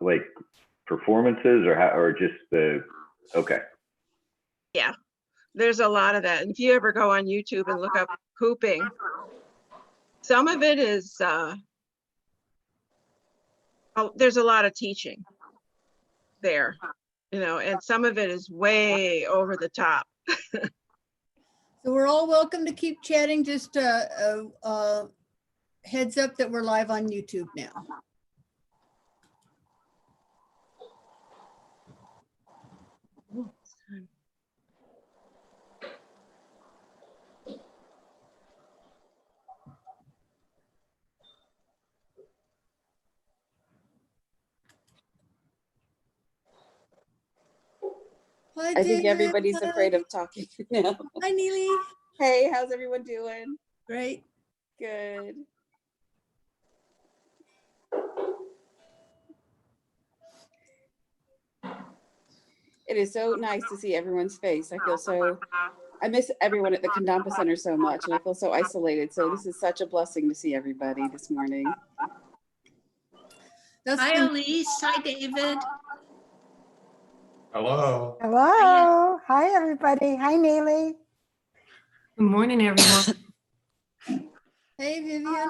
like performances or just the, okay. Yeah, there's a lot of that. And if you ever go on YouTube and look up hooping, some of it is, there's a lot of teaching there, you know, and some of it is way over the top. So we're all welcome to keep chatting. Just heads up that we're live on YouTube now. Hi, I think David. everybody's Hi. afraid of talking now. Hi, Neely. Hey, how's everyone doing? Great. Good. It is so nice to see everyone's face. I miss everyone at the Kandampa Center so much, and I feel so isolated. So this is such a blessing to see everybody this morning. That's Hi, Elise. Hi, David. Hello. Hello. Hi, everybody. Hi, Neely. Good morning, everyone. Hey, Vivian.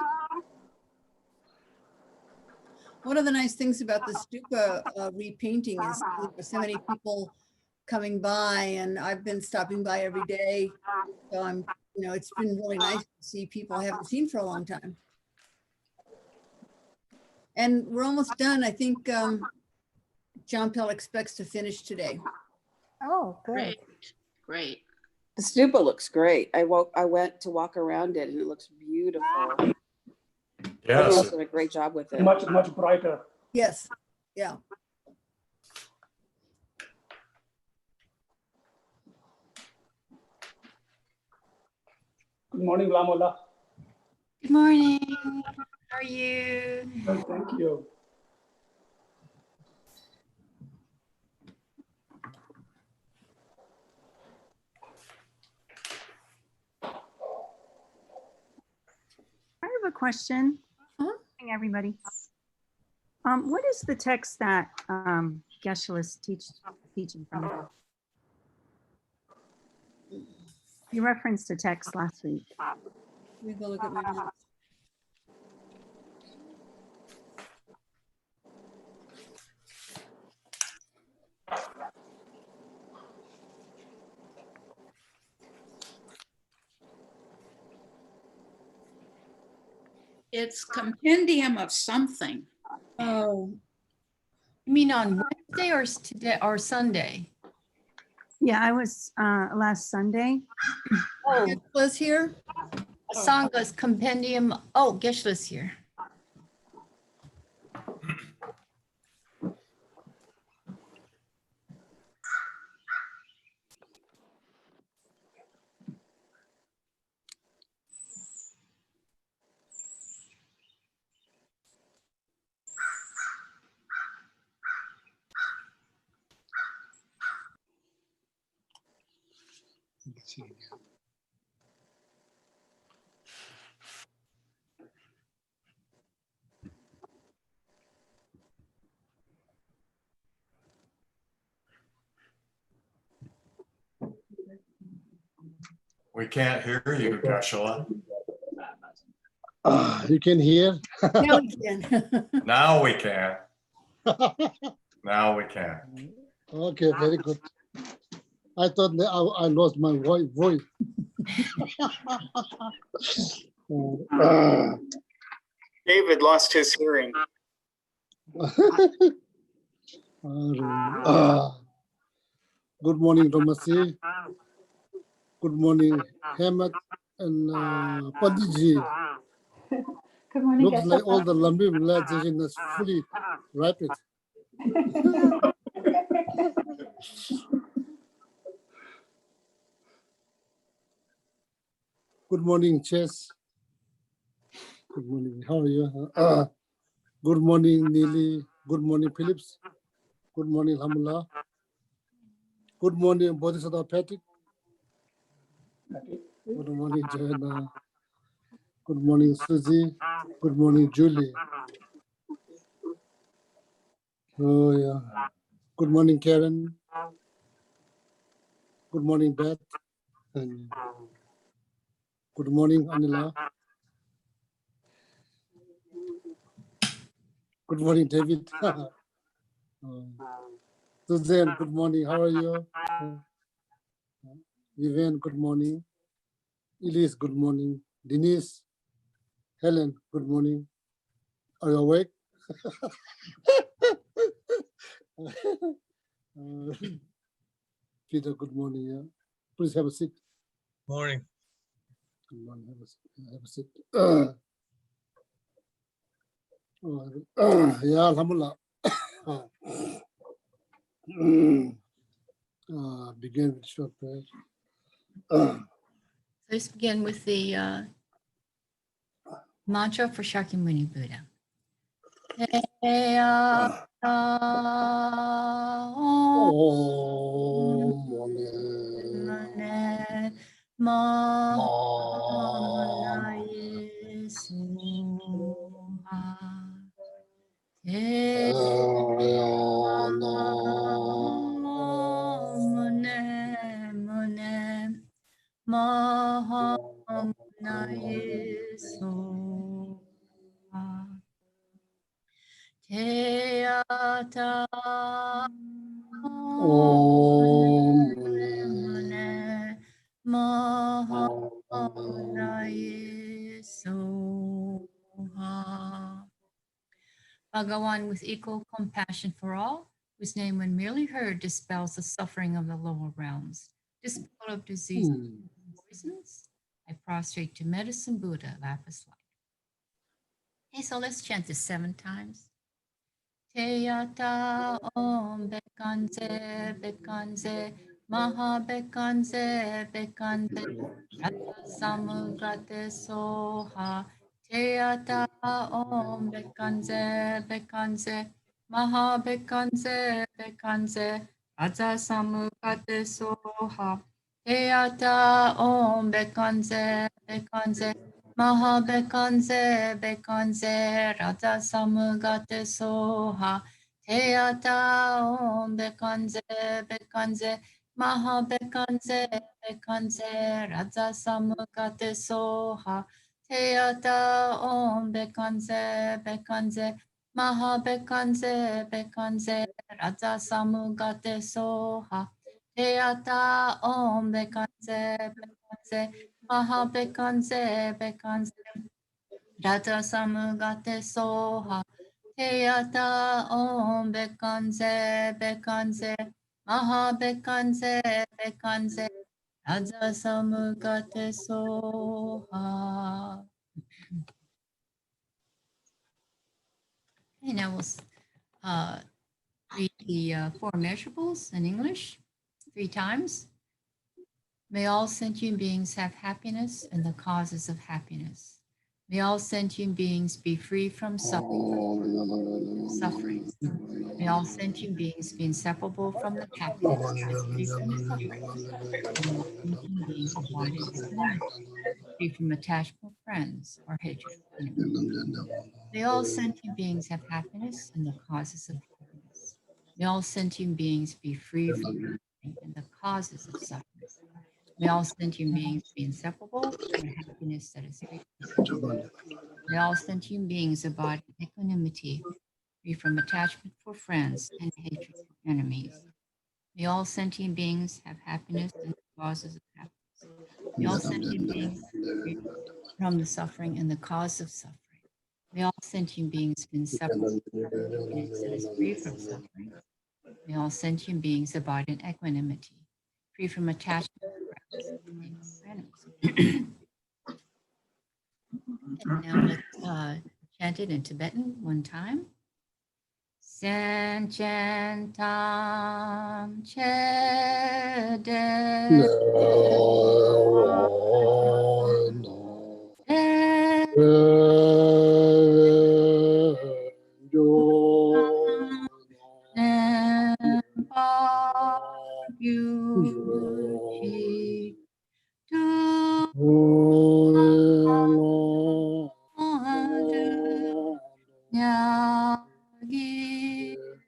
One of the nice things about the stupa repainting is there's so many people coming by, and I've been stopping by every day. So I'm, you know, it's been really nice to see people I haven't seen for a long time. And we're almost done. I think John Pell expects to finish today. Oh, good. Great. Great. The stupa looks great. I went to walk around it, and it looks beautiful. Everyone's Yes. done a great job with it. Much brighter. Yes. Yeah. Good morning, Lamola. Good morning. How are you? Well, thank you. I have a question. Huh? Morning, everybody. What is the text that Geshe is teaching from? You referenced a text last week. Let me go look at my notes. It's compendium of something. Oh, You mean on Wednesday or today or Sunday? Yeah, I was last Sunday. Oh, was here. Sanga's compendium. Oh, Geshe-la's here. We can't hear you, Geshe. You can hear? Now we can. Now we can. Now we can. Okay, very good. I thought that I lost my voice. David lost his hearing. Good morning, Ramasi. Good morning, Hemant and Panditji. Good morning. Looks like all the Lambi realization is fully rapid. Good morning, Chess. Good morning. How are you? Good morning, Neely. Good morning, Phillips. Good morning, Hamula. Good morning, Bodhisattva Patrick. Good morning, Joanna. Good morning, Susie. Good morning, Julie. Oh, yeah. Good morning, Karen. Good morning, Beth. And good morning, Anila. Good morning, David. Suzanne, good morning. How are you? Vivian, good morning. Elise, good morning. Denise, Helen, good morning. Are you awake? Peter, good morning. Yeah. Please have a seat. Morning. Good morning. Have a seat. Yeah, Alhamdulillah. Begin with short prayer. Let's begin with the mantra for Shakyamuni Buddha. Teata Mune Mahanaye Soha. Bhagawan, with equal compassion for all, whose name when merely heard dispels the suffering of the lower realms, dispel of disease and poisons, I prostrate to medicine Buddha, lapis light. Okay, so let's chant this 7 times. Teyata Om Bekanze Bekanze Maha Bekanze Bekanze Rata Samugate Soha Teyata Om Bekanze Bekanze Maha Bekanze Bekanze Rata Samugate Soha Teyata Om Bekanze Bekanze Maha Bekanze Bekanze Rata Samugate Soha Teata Om Bekanze Bekanze Maha Bekanze Bekanze Rata Samugate Soha Teata Om Bekanze Bekanze Maha Bekanze Bekanze Rata Samugate Soha Teata Om Bekanze Bekanze Maha Bekanze Bekanze Rata Samugate Soha Teyata Om Bekanze Bekanze Maha Bekanze Bekanze Rata Samugate Soha. Okay, now we'll read the 4 measurables in English 3 times. May all sentient beings have happiness and the causes of happiness. May all sentient beings be free from suffering. May all sentient beings be inseparable from the happiness, free from the suffering. May all sentient beings abide in equanimity, free from attachment of friends or hatred of enemies. May all sentient beings have happiness and the causes of happiness. May all sentient beings be free from suffering and the causes of suffering. May all sentient beings be inseparable from the happiness that is free from suffering. May all sentient beings abide in equanimity, free from attachment for friends and hatred for enemies. May all sentient beings have happiness and the causes of happiness. May all sentient beings be free from the suffering and the cause of suffering. May all sentient beings be inseparable from the happiness that is free from suffering. May all sentient beings abide in equanimity, free from attachment for enemies. And now let's chant it in Tibetan 1 time. San Chan Tam Che De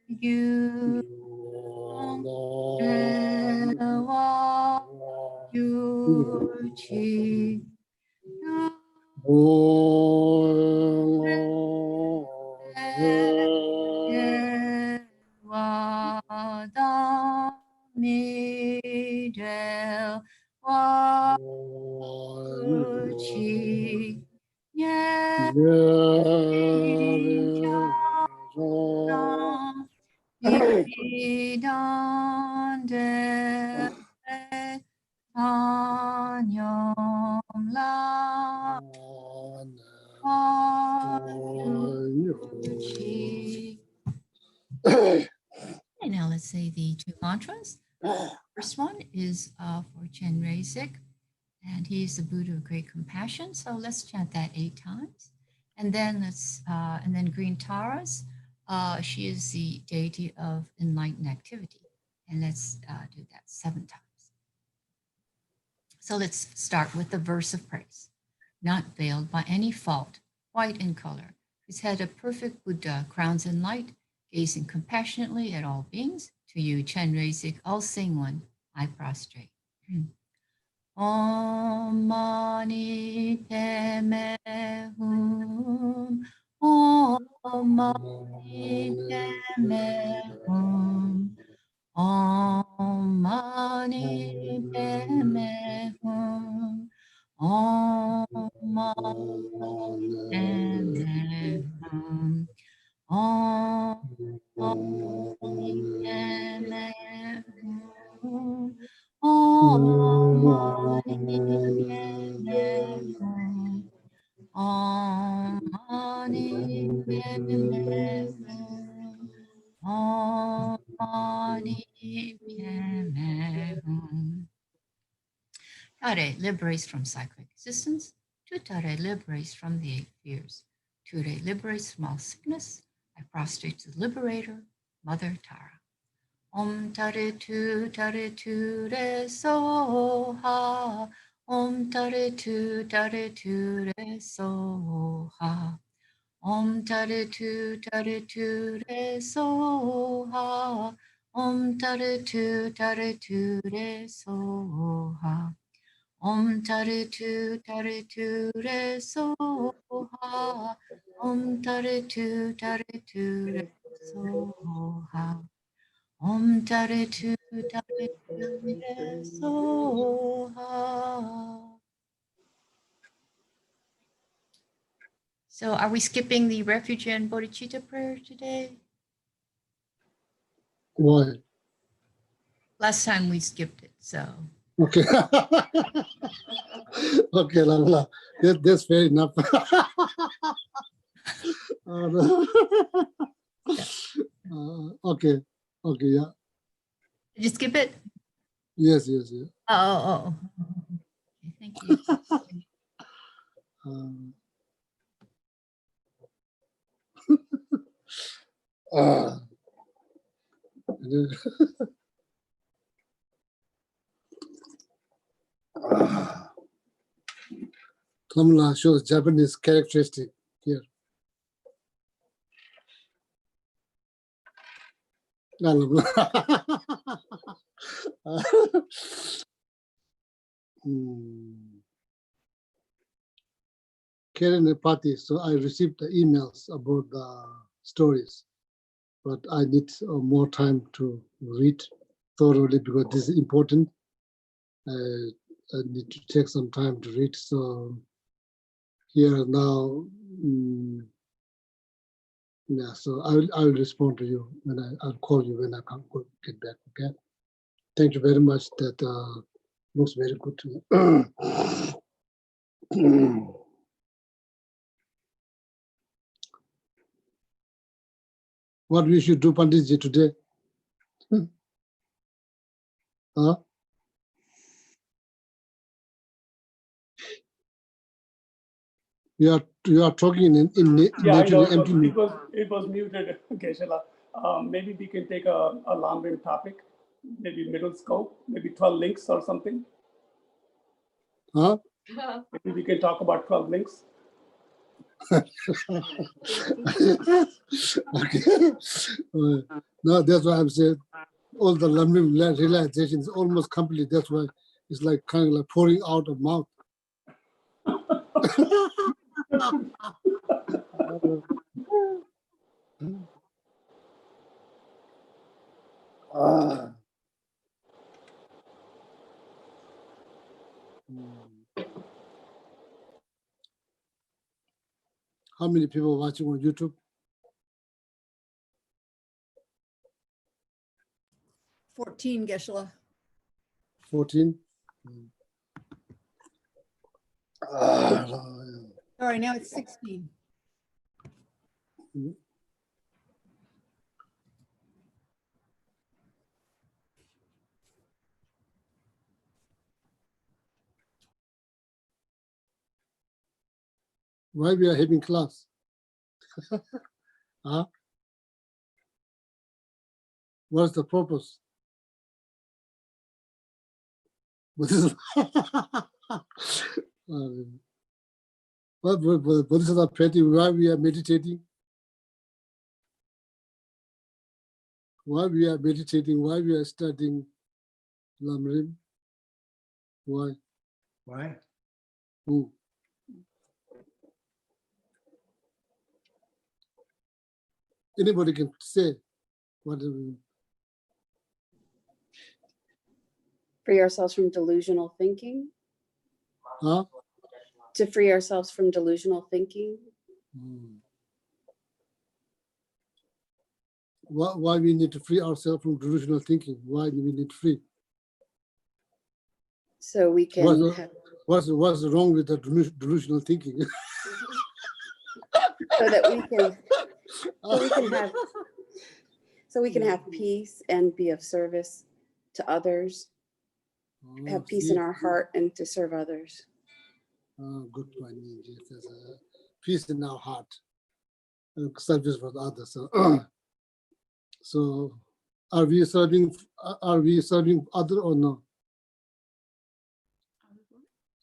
유 와 유치 와다 미래 와 유치 예 이단데 안녕라 화유치. And now let's say the two mantras. First one is for Chen Reisik, and he is the Buddha of great compassion. So let's chant that 8 times. And then and then Green Taras, she is the deity of enlightened activity. And let's do that 7 times. So let's start with the verse of praise. Not veiled by any fault, white in color, whose head a perfect Buddha crowns in light, gazing compassionately at all beings. To you, Chen Reisik, all sing one, I prostrate. Om Mani Padme Hum. Om Mani Padme Hum. Om Mani Padme Hum. Om Mani Padme Hum. Om Mani Padme Hum. Om Mani Padme Hum. Om Mani Padme Hum. Om Mani Padme Hum. Tare liberates from cyclic existence. Tutare liberates from the 8 fears. Ture liberates from all sickness. I prostrate to the liberator, Mother Tara. Om Tare Tu Re Soha. Om Tare Tu Re Soha. Om Tare Tu Re Soha. Om Tare Tu Re Soha. Om Tare Tu Re Soha. Om Tare Tu Re Soha. Om Tare Tu Re Soha. So are we skipping the refugee and bodhicitta prayer today? Why? Last time we skipped it, so. Okay. Okay, Lamla. That's fair enough. Okay. Okay, yeah. Did you skip it? Yes. Oh. Okay, thank you. Kamala shows Japanese characteristic here. Karen and Patti, so I received the emails about the stories, but I need more time to read thoroughly because this is important. I need to take some time to read. So here now, yeah. So I will respond to you when I'll call you when I can get back. Okay. Thank you very much. That looks very good to me. What we should do, Panditji, today? Huh? You are talking in Yeah, I know empty. it was muted, Geshe-la. Maybe we can take a long-range topic, maybe middle scope, maybe 12 links or something. Huh? Maybe we can talk about 12 links. Okay. Now that's why I'm saying all the learning realization is almost complete. That's why it's like kind of like pouring out of mouth. Ah. How many people are watching on YouTube? 14, Geshe-la. 14. Ah, All right, now it's 16. Why we are having class? Huh? What's the purpose? What is what is the petty? Why we are meditating? Why we are meditating? Why we are studying Lamrim? Why? Why? Who? Anybody can say what? Free ourselves from delusional thinking. Huh? To free ourselves from delusional thinking. Why we need to free ourselves from delusional thinking? Why do we need to free? So we can what's wrong with the delusional thinking? so that we can have peace and be of service to others, have peace in our heart and to serve others. Good point. Yes, peace in our heart, service for others. So, are we serving other or no?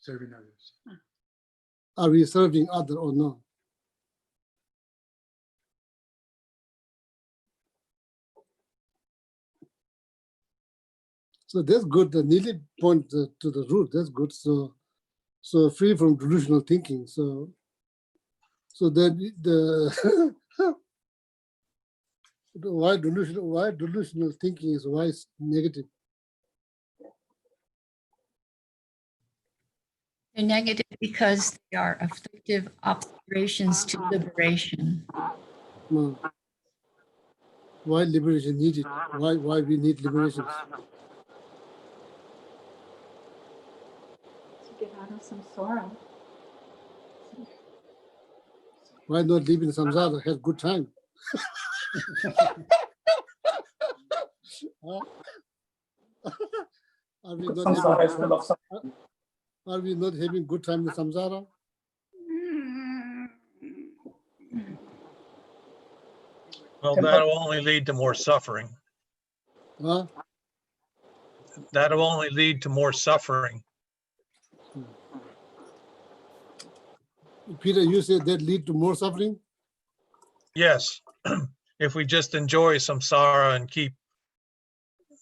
Serving others. Are we serving other or no? So that's good. The nearly point to the root. That's good. So free from delusional thinking. So then the why delusional thinking is why it's negative. They're negative because they are afflictive obscurations to liberation. No. Why liberation needed? Why we need liberations? To get out of samsara. Why not live in samsara? Have good time. Are we not Samsara is full of suffering. Are we not having good time in samsara? Well, that'll only lead to more suffering. Huh? That'll only lead to more suffering. Peter, you said that lead to more suffering? Yes, if we just enjoy samsara and keep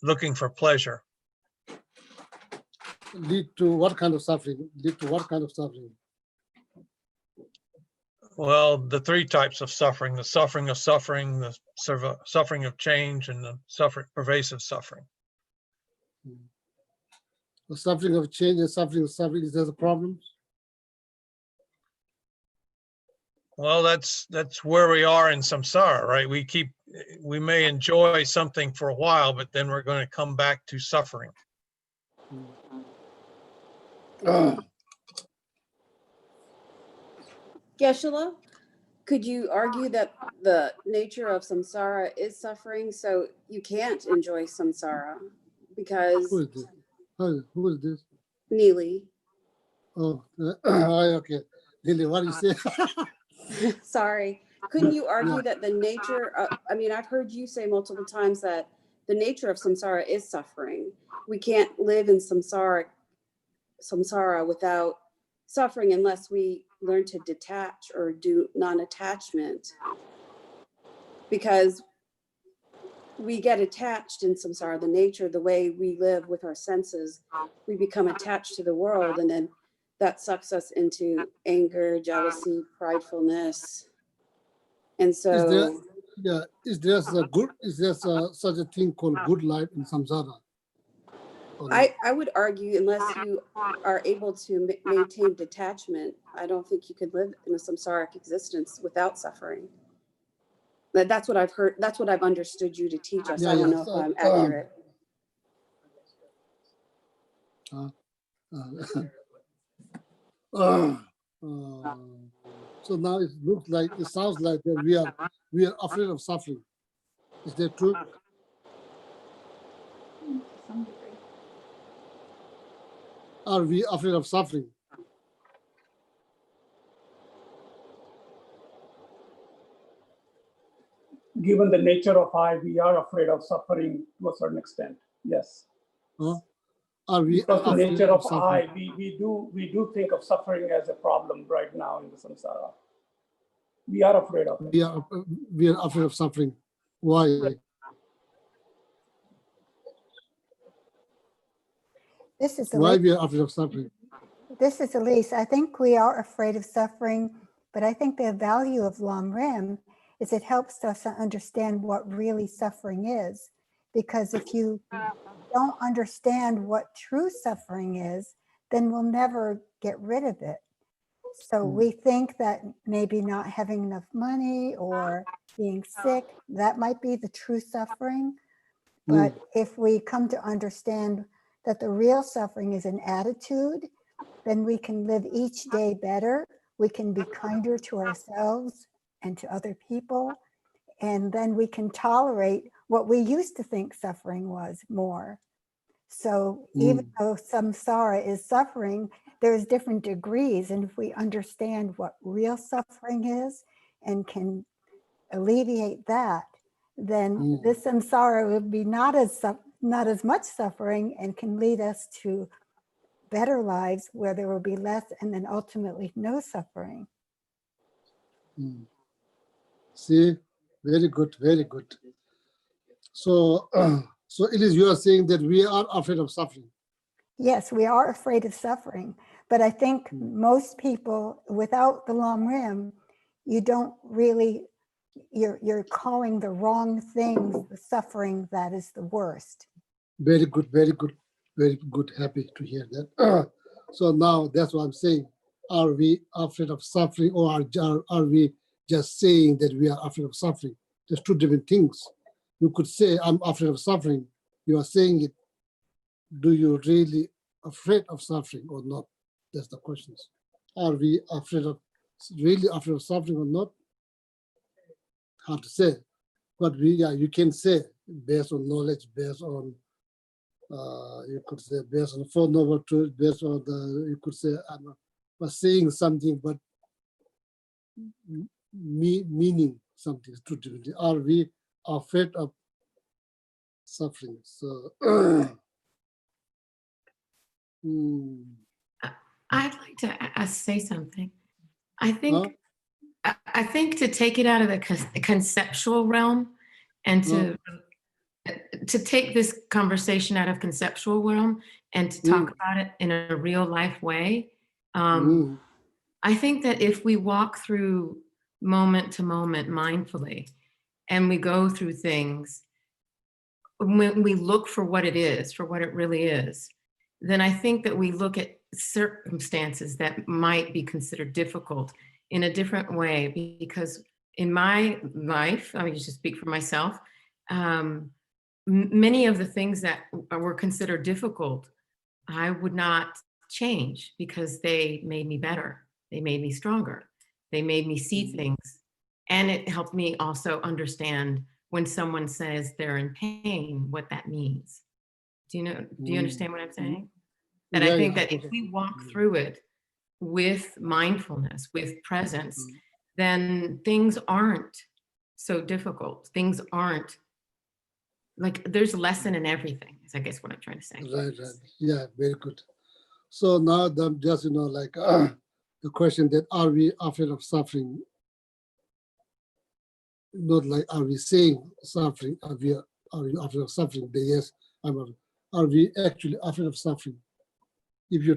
looking for pleasure. Lead to what kind of suffering? Lead to what kind of suffering? Well, the three types of suffering, the suffering of suffering, the suffering of change, and the pervasive suffering. The suffering of change and suffering of suffering, is there a problem? Well, that's where we are in samsara, right? We may enjoy something for a while, but then we're going to come back to suffering. Geshe-la, could you argue that the nature of samsara is suffering, so you can't enjoy samsara because Who is this? Who is this? Neely. Oh, okay. Lily, what do you say? Sorry. Couldn't you argue that the nature of, I mean, I've heard you say multiple times that the nature of samsara is suffering. We can't live in samsara without suffering unless we learn to detach or do non-attachment, because we get attached in samsara, the nature, the way we live with our senses, we become attached to the world, and then that sucks us into anger, jealousy, pridefulness. And so is there such a thing called good life in samsara? I would argue, unless you are able to maintain detachment, I don't think you could live in a samsaric existence without suffering. That's what I've heard. That's what I've understood you to teach us. I don't know if I'm accurate. So now it sounds like that we are afraid of suffering. Is that true? Are we afraid of suffering? Given the nature of I, we are afraid of suffering to a certain extent. Yes. Are we because the afraid nature of suffering? I, we do think of suffering as a problem right now in the samsara. We are afraid of it. We are afraid of suffering. Why? This is Why Elise. we are afraid of suffering? This is Elise. I think we are afraid of suffering, but I think the value of Lam Rim is it helps us to understand what really suffering is. Because if you don't understand what true suffering is, then we'll never get rid of it. So we think that maybe not having enough money or being sick, that might be the true suffering. But if we come to understand that the real suffering is an attitude, then we can live each day better. We can be kinder to ourselves and to other people. And then we can tolerate what we used to think suffering was more. So even though samsara is suffering, there's different degrees. And if we understand what real suffering is and can alleviate that, then this samsara would be not as much suffering and can lead us to better lives where there will be less and then ultimately no suffering. See, very good, very good. So, so it is you are saying that we are afraid of suffering. Yes, we are afraid of suffering, but I think most people without the Lam Rim, you don't really, you're calling the wrong things the suffering that is the worst. Very good, very good, very good. Happy to hear that. So now that's what I'm saying. Are we afraid of suffering, or are we just saying that we are afraid of suffering? There's two different things. You could say, I'm afraid of suffering. You are saying it. Do you really afraid of suffering or not? That's the question. Are we really afraid of suffering or not? Hard to say. But you can say based on knowledge, based on you could say based on Four Noble Truths, based on you could say I'm saying something, but meaning something too differently. Are we afraid of suffering? So I'd like to say something. I think to take it out of the conceptual realm and to take this conversation out of conceptual realm and to talk about it in a real life way. I think that if we walk through moment to moment mindfully and we go through things, when we look for what it is, for what it really is, then I think that we look at circumstances that might be considered difficult in a different way. Because in my life, I mean, just speak for myself, many of the things that were considered difficult, I would not change because they made me better. They made me stronger. They made me see things. And it helped me also understand when someone says they're in pain, what that means. Do you understand what I'm saying? That I think that if we walk through it with mindfulness, with presence, then things aren't so difficult. Things aren't like, there's a lesson in everything, is I guess what I'm trying to say. Right. Yeah, very good. So now just, like the question that are we afraid of suffering? Not like are we saying suffering? Are we afraid of suffering? But yes, are we actually afraid of suffering? If we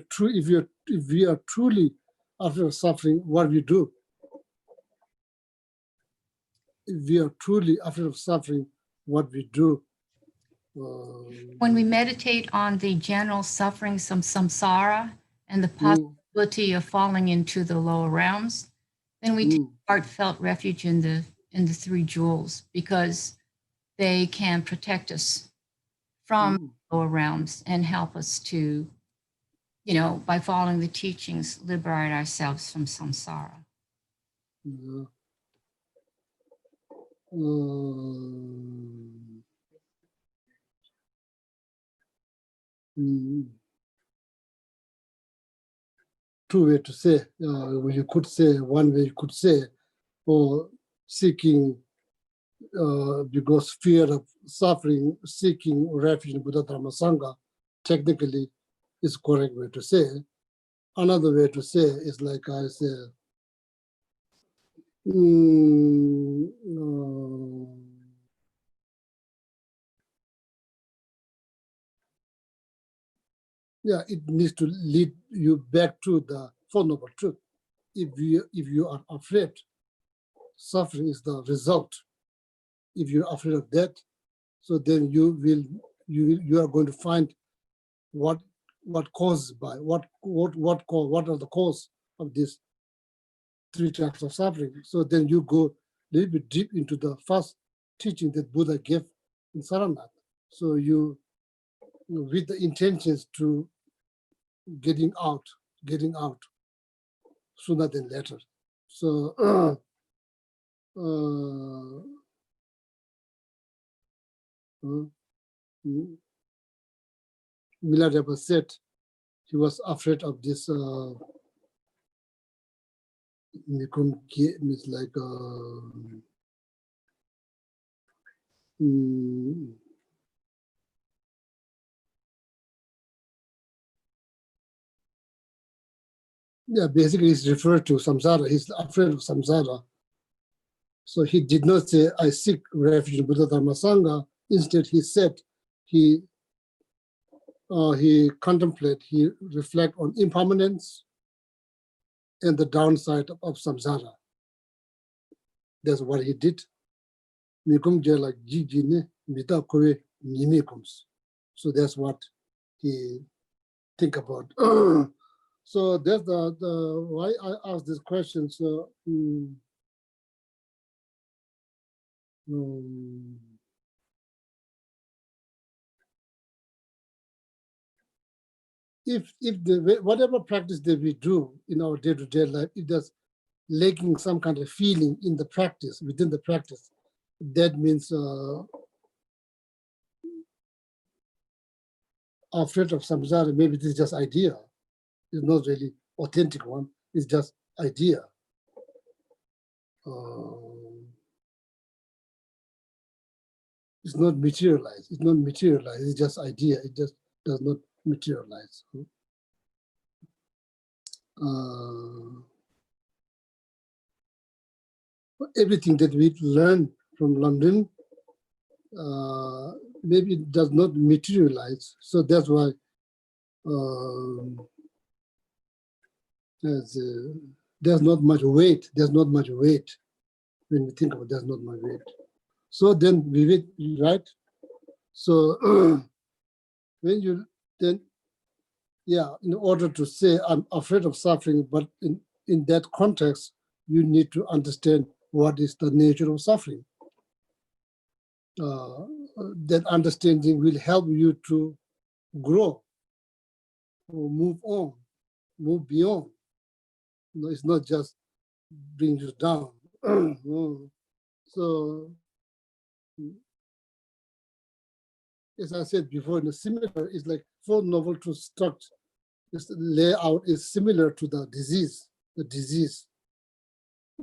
are truly afraid of suffering, what we do? If we are truly afraid of suffering, what we do? When we meditate on the general sufferings from samsara and the possibility of falling into the lower realms, then we take heartfelt refuge in the three jewels, because they can protect us from lower realms and help us to, by following the teachings, liberate ourselves from samsara. Two ways to say. You could say one way. You could say, or seeking, because fear of suffering, seeking refuge in Buddha Dharma Sangha, technically is correct way to say. Another way to say is like I say. Yeah, it needs to lead you back to the Four Noble Truth. If you are afraid, suffering is the result. If you're afraid of death, so then you are going to find what causes by what are the cause of these three types of suffering. So then you go a little bit deep into the first teaching that Buddha gave in Saranath. So you with the intentions to getting out sooner than later. So Milarepa said he was afraid of this means like yeah, basically he's referred to samsara. He's afraid of samsara. So he did not say, I seek refuge in Buddha Dharma Sangha. Instead, he said he contemplate, he reflect on impermanence and the downside of samsara. That's what he did. So that's what he think about. So that's the why I asked this question. So if whatever practice that we do in our day-to-day life, if there's lacking some kind of feeling in the practice, within the practice, that means afraid of samsara. Maybe this is just idea. It's not really authentic one. It's just idea. It's not materialized. It's not materialized. It's just idea. It just does not materialize. Everything that we learn from London, maybe it does not materialize. So that's why there's not much weight. There's not much weight when we think about it, there's not much weight. So then we will, right? So when you then, yeah, in order to say I'm afraid of suffering, but in that context, you need to understand what is the nature of suffering. That understanding will help you to grow, or move on, move beyond. No, it's not just bring you down. So, as I said before, in a similar, it's like Four Noble Truth structure. This layout is similar to the disease.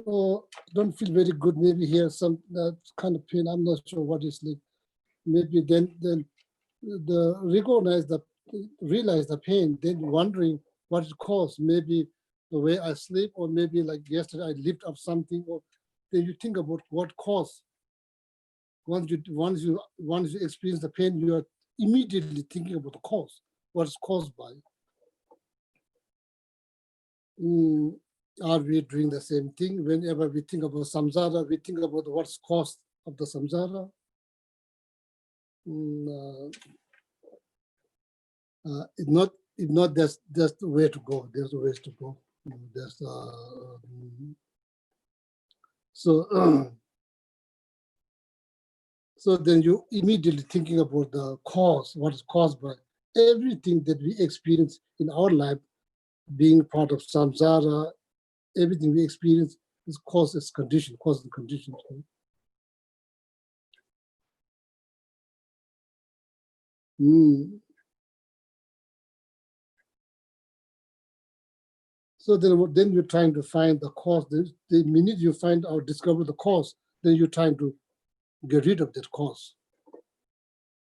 Oh, don't feel very good. Maybe here some that kind of pain. I'm not sure what is like. Maybe then realize the pain. Then wondering what it caused. Maybe the way I sleep, or maybe like yesterday I lift up something, or then you think about what caused. Once you experience the pain, you are immediately thinking about the cause, what it's caused by. Are we doing the same thing? Whenever we think about samsara, we think about what's caused of the samsara. It's not that's the way to go. There's ways to go. So so then you immediately thinking about the cause, what is caused by everything that we experience in our life, being part of samsara, everything we experience is cause and condition. So then you're trying to find the cause. The minute you find out, discover the cause, then you're trying to get rid of that cause.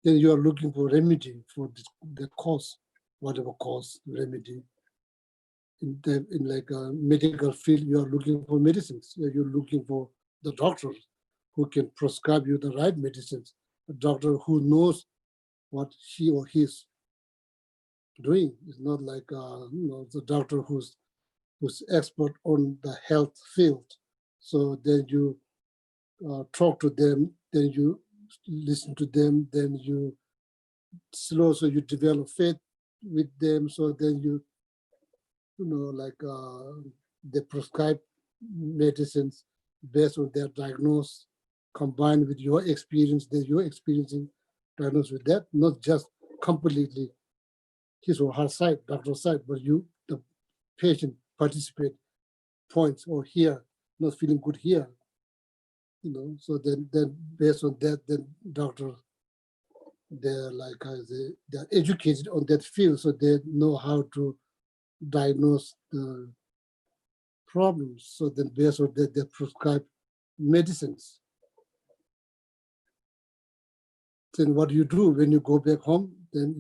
Then you are looking for remedy for that cause, whatever cause, remedy. In like a medical field, you are looking for medicines. You're looking for the doctor who can prescribe you the right medicines. A doctor who knows what she or he is doing. It's not like the doctor who's expert on the health field. So then you talk to them, then you listen to them, then you so you develop faith with them. So then they prescribe medicines based on their diagnosis, combined with your experience that you're experiencing, diagnosed with that, not just completely his or her side, doctor's side, but you, the patient, participate points or here, not feeling good here. So then based on that, then doctor, they're like they're educated on that field, so they know how to diagnose the problems. So then based on that, they prescribe medicines. Then what do you do when you go back home? Then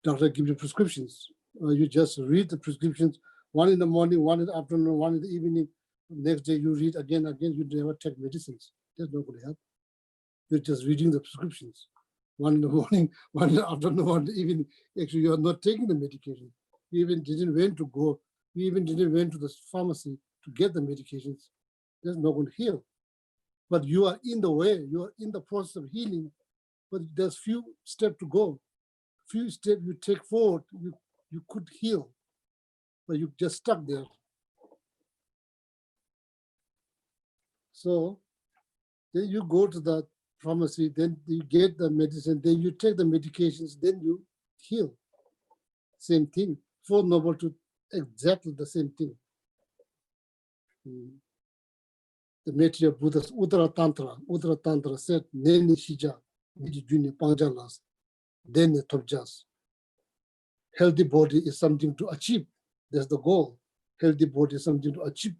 doctor gives you prescriptions. You just read the prescriptions, one in the morning, one in the afternoon, one in the evening. Next day you read again, you never take medicines. That's not going to help. You're just reading the prescriptions. One in the morning, one in the afternoon, one in the evening. Actually, you are not taking the medication. You even didn't went to go. You even didn't went to the pharmacy to get the medications. That's not going to heal. But you are in the way. You are in the process of healing. But there's few steps to go. Few steps you take forward, you could heal. But you just stuck there. So then you go to the pharmacy, then you get the medicine, then you take the medications, then you heal. Same thing. Four Noble Truths, exactly the same thing. The material Buddha's Uttara Tantra said, Neni Shija, Niji Juni Pangjalas, Dene Topjas. Healthy body is something to achieve. That's the goal. Healthy body is something to achieve.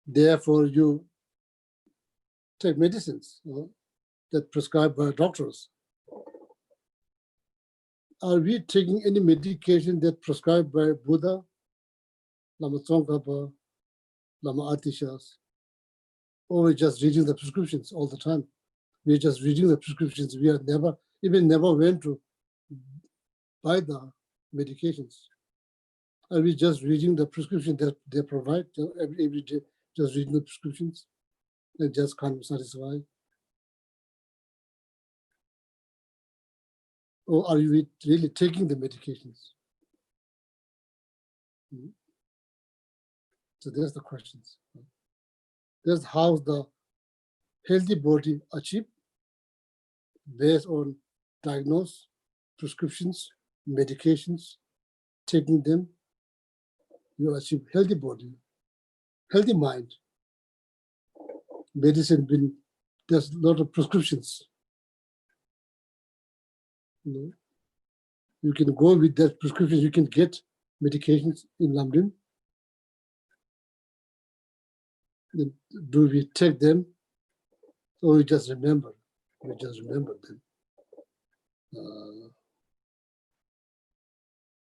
Therefore, you take medicines that prescribed by doctors. Are we taking any medication that prescribed by Buddha, Lama Tsongkhapa, Lama Atishas, or we're just reading the prescriptions all the time? We're just reading the prescriptions. We are never went to buy the medications. Are we just reading the prescription that they provide every day, just reading the prescriptions and just can't satisfy? Or are you really taking the medications? So there's the questions. That's how the healthy body achieved based on diagnose, prescriptions, medications, taking them, you achieve healthy body, healthy mind. Medicine, there's a lot of prescriptions. You can go with that prescription, you can get medications in Lamrim. Do we take them or we just remember? We just remember them.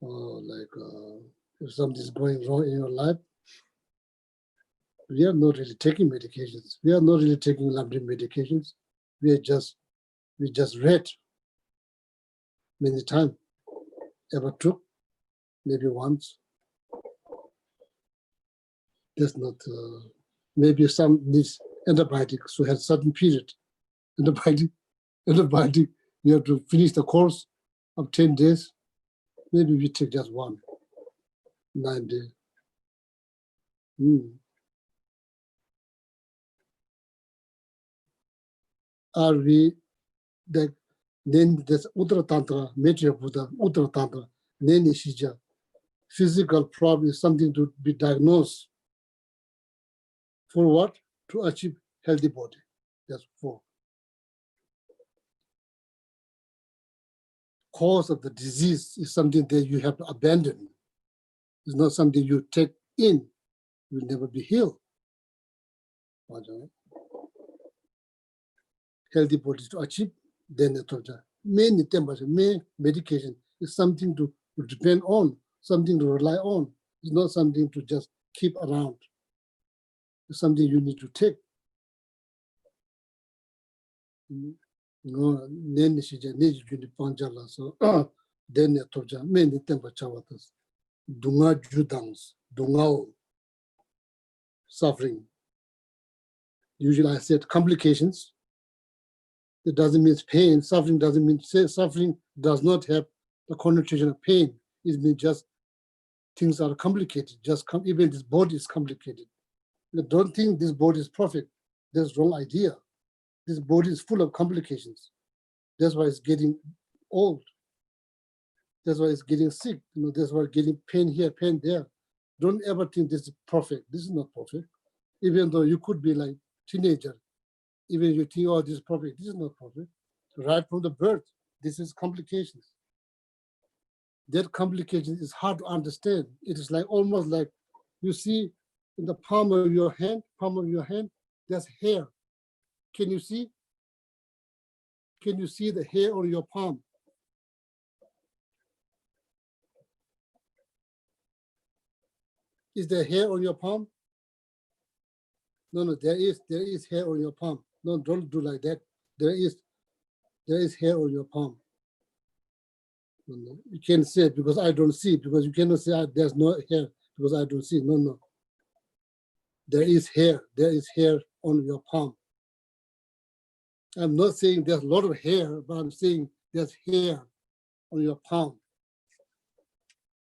or like if something's going wrong in your life, we are not really taking medications. We are not really taking Lamrim medications. We just read many times. Ever took maybe once. That's not. Maybe some needs antibiotics. So had certain period. Antibiotic. You have to finish the course of 10 days. Maybe we take just 9 days. Are we the then this Uttara Tantra, Maitreya Buddha, Uttara Tantra, then Ishija. Physical problem is something to be diagnosed. For what? To achieve healthy body. That's for. Cause of the disease is something that you have to abandon. It's not something you take in. You will never be healed. Healthy body to achieve, then many medication is something to depend on, something to rely on. It's not something to just keep around. It's something you need to take. No, then she just needs to be panjala. So then the toja many temperaturas. Dunga judans, dungao, suffering. Usually I said complications. It doesn't mean pain. Suffering doesn't mean suffering does not have the connotation of pain. It means just things are complicated. Even this body is complicated. You don't think this body is perfect. That's wrong idea. This body is full of complications. That's why it's getting old. That's why it's getting sick. That's why it's getting pain here, pain there. Don't ever think this is perfect. This is not perfect. Even though you could be like teenager, even you think, oh, this is perfect. This is not perfect. Right from the birth, this is complications. That complication is hard to understand. It is like almost like you see in the palm of your hand, there's hair. Can you see? Can you see the hair on your palm? Is there hair on your palm? No, there is hair on your palm. No, don't do like that. There is hair on your palm. No. You can't say it because I don't see it, because you cannot say there's no hair because I don't see it. No. There is hair on your palm. I'm not saying there's a lot of hair, but I'm saying there's hair on your palm.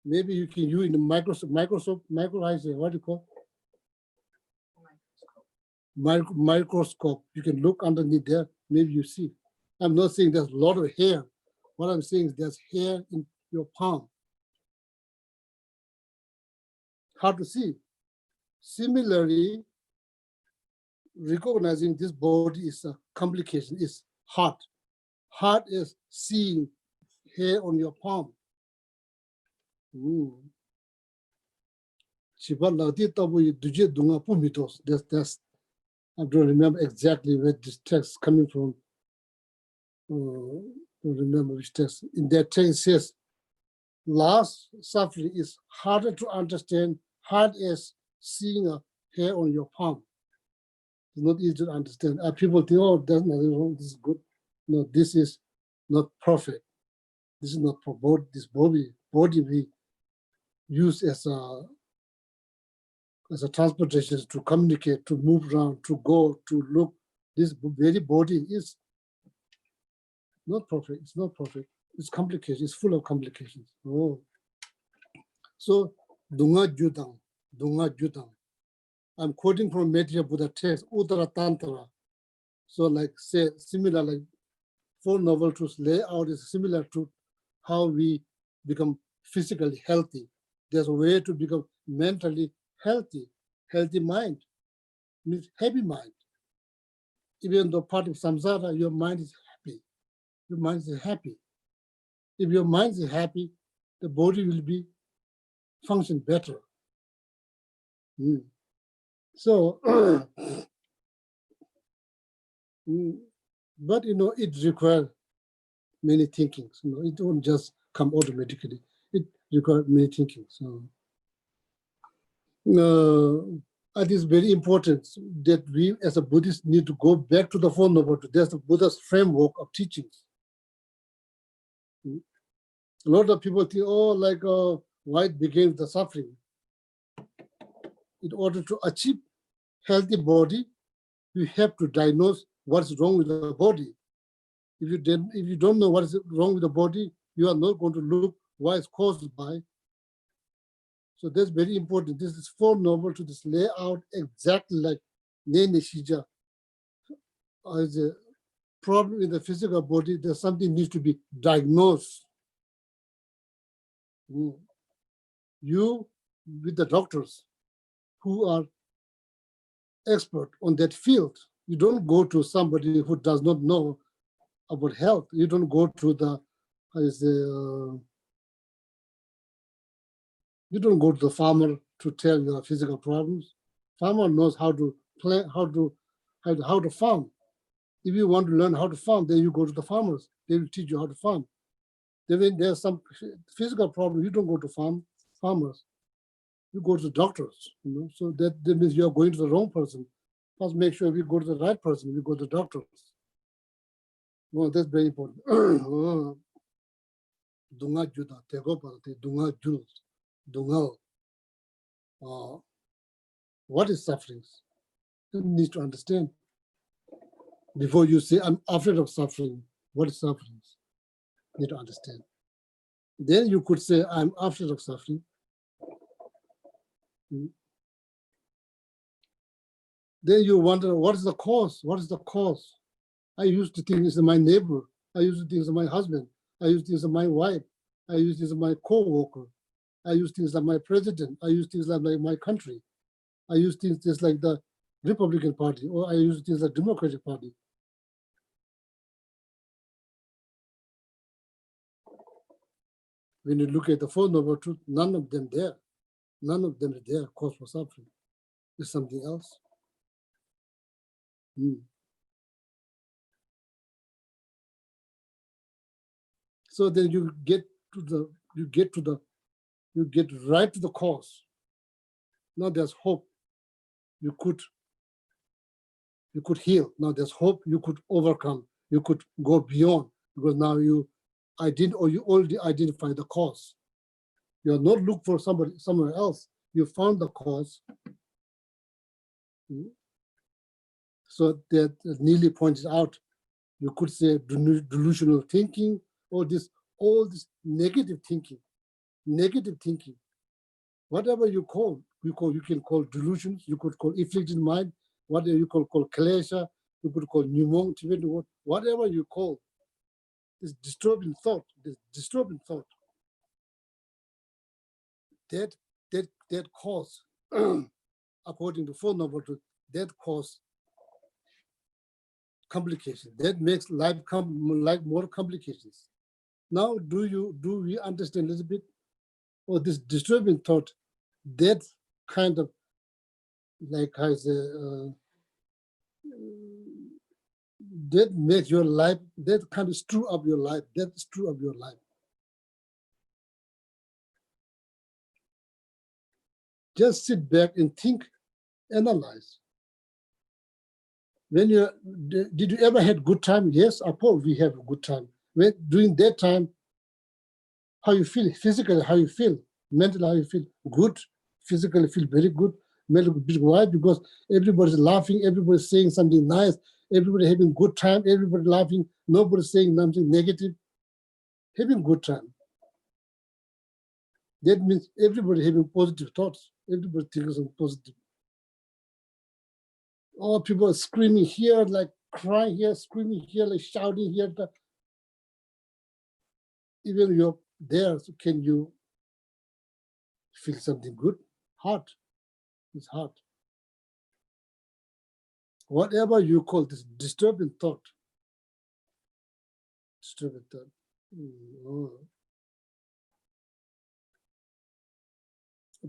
Maybe you can use in the microscope, what do you call? Microscope. You can look underneath there, maybe you see. I'm not saying there's a lot of hair. What I'm saying is there's hair in your palm. Hard to see. Similarly, recognizing this body is a complication, is hard. Hard is seeing hair on your palm. That's I don't remember exactly where this text is coming from. I don't remember which text. In that text it says, last suffering is harder to understand, hard as seeing a hair on your palm. It's not easy to understand. People think, oh, there's nothing wrong, this is good. No, this is not perfect. This is not for body. This body we use as a transportation to communicate, to move around, to go, to look. This very body is not perfect. It's not perfect. It's complicated. It's full of complications. Oh. So, Dunga Judang. I'm quoting from Maitreya Buddha text, Uttara Tantra. So, like, say, similar, like, Four Noble Truths lay out is similar to how we become physically healthy. There's a way to become mentally healthy. Healthy mind means happy mind. Even though part of samsara, your mind is happy. Your mind is happy. If your mind is happy, the body will be function better. So, but it requires many thinkings. It won't just come automatically. require many thinking. So I think it's very important that we as a Buddhist need to go back to the Four Noble Truths. That's the Buddha's framework of teachings. A lot of people think, oh, like why it began with the suffering. In order to achieve healthy body, you have to diagnose what's wrong with the body. If you don't know what is wrong with the body, you are not going to look why it's caused by. So that's very important. This is Four Noble Truths lay out exactly like Nene Shija. As a problem in the physical body, there's something needs to be diagnosed. You, with the doctors who are expert on that field, you don't go to somebody who does not know about health. You don't go to the, you don't go to the farmer to tell your physical problems. Farmer knows how to plant, how to farm. If you want to learn how to farm, then you go to the farmers. They will teach you how to farm. Then when there's some physical problem, you don't go to farmers. You go to the doctors. So that means you are going to the wrong person. First, make sure we go to the right person. We go to the doctors. Well, that's very important. Dunga juda, tego parate, dunga jules, dunga. What is suffering? You need to understand. Before you say, I'm afraid of suffering, what is suffering? You need to understand. Then you could say, I'm afraid of suffering. Then you wonder, what is the cause? What is the cause? I used to think it's my neighbor. I used to think it's my husband. I used to think it's my wife. I used to think it's my co-worker. I used to think it's my president. I used to think it's like my country. I used to think it's like the Republican Party, or I used to think it's the Democratic Party. When you look at the Four Noble Truths, none of them there. None of them is there, cause for suffering. It's something else. So then you get right to the cause. Now there's hope. You could heal. Now there's hope. You could overcome. You could go beyond, because now you already identify the cause. You're not looking for somewhere else. You found the cause. So that Neely pointed out, you could say delusional thinking, or all this negative thinking. Whatever you can call delusions, you could call afflicted mind, whatever you call klesha, you could call pneumon, whatever you call this disturbing thought, that cause, according to Four Noble Truths, that cause complication. That makes life more complications. Now, do we understand a little bit? Or this disturbing thought, that kind of like that makes your life, that kind of screw up your life. Just sit back and think, analyze. Did you ever had good time? Yes, of course we have a good time. During that time, how you feel physically, how you feel mentally, how you feel good, physically feel very good. Why? Because everybody's laughing, everybody's saying something nice, everybody having good time, everybody laughing, nobody's saying something negative, having good time. That means everybody having positive thoughts, everybody thinking something positive. All people are screaming here, like crying here, screaming here, like shouting here. Even you're there, so can you feel something good? Hard. It's hard. Whatever you call this disturbing thought,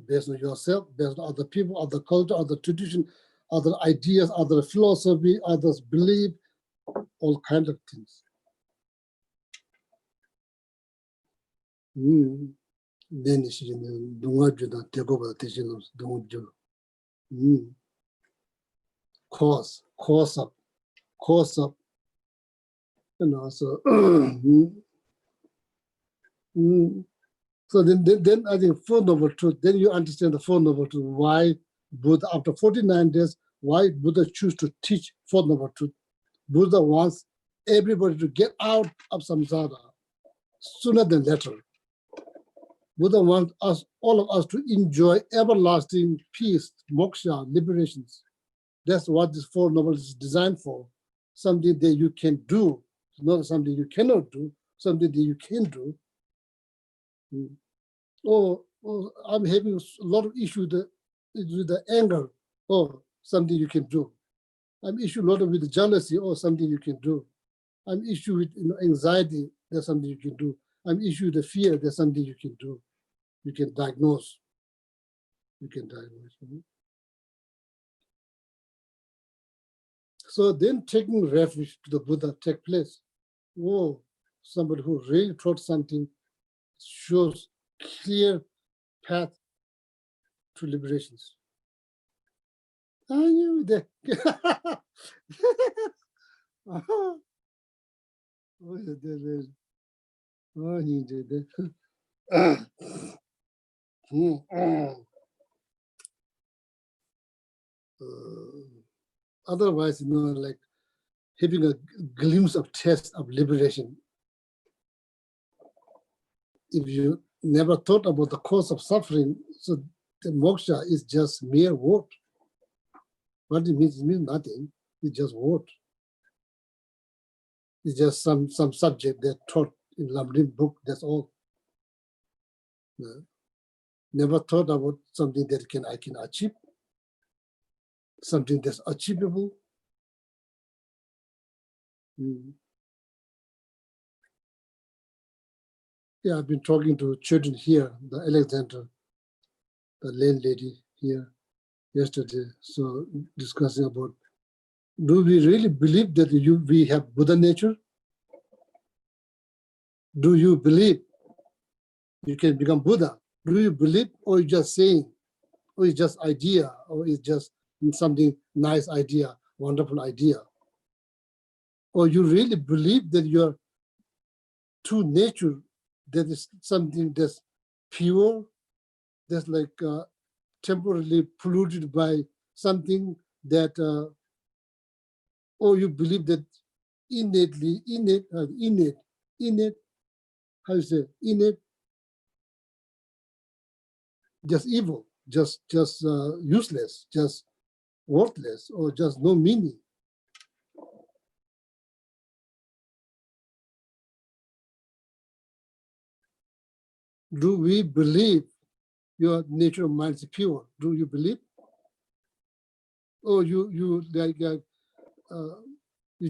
based on yourself, based on other people, other culture, other tradition, other ideas, other philosophy, others belief, all kinds of things. then is in the Dunga take over the teaching of don't do. Cause up, so so then I think Four Noble Truth, then you understand the Four Noble Truth, why Buddha, after 49 days, why Buddha choose to teach Four Noble Truth. Buddha wants everybody to get out of samsara sooner than later. Buddha wants us, all of us, to enjoy everlasting peace, moksha, liberations. That's what this Four Nobles is designed for. Something that you can do, not something you cannot do, something that you can do. Oh, I'm having a lot of issues with the anger. Oh, something you can do. I'm issue a lot with the jealousy. Or something you can do. I'm issue with anxiety. There's something you can do. I'm issue with the fear. There's something you can do. You can diagnose. You can diagnose. So then taking refuge to the Buddha take place. Whoa, somebody who really taught something shows clear path to liberations. I knew that. Otherwise, like having a glimpse of taste of liberation. If you never thought about the cause of suffering, so the moksha is just mere word. What it means nothing. It's just word. It's just some subject that taught in Lamrim book. That's all. Never thought about something that I can achieve, something that's achievable. Yeah, I've been talking to children here, the Alexander, the landlady here yesterday. So discussing about, do we really believe that we have Buddha nature? Do you believe you can become Buddha? Do you believe, or you just saying, or it's just idea, or it's just something nice idea, wonderful idea? Or you really believe that your true nature, that is something that's pure, that's like temporarily polluted by something that, or you believe that innate, how you say, innate, just evil, just useless, just worthless, or just no meaning. Do we believe your nature of mind is pure? Do you believe? Or you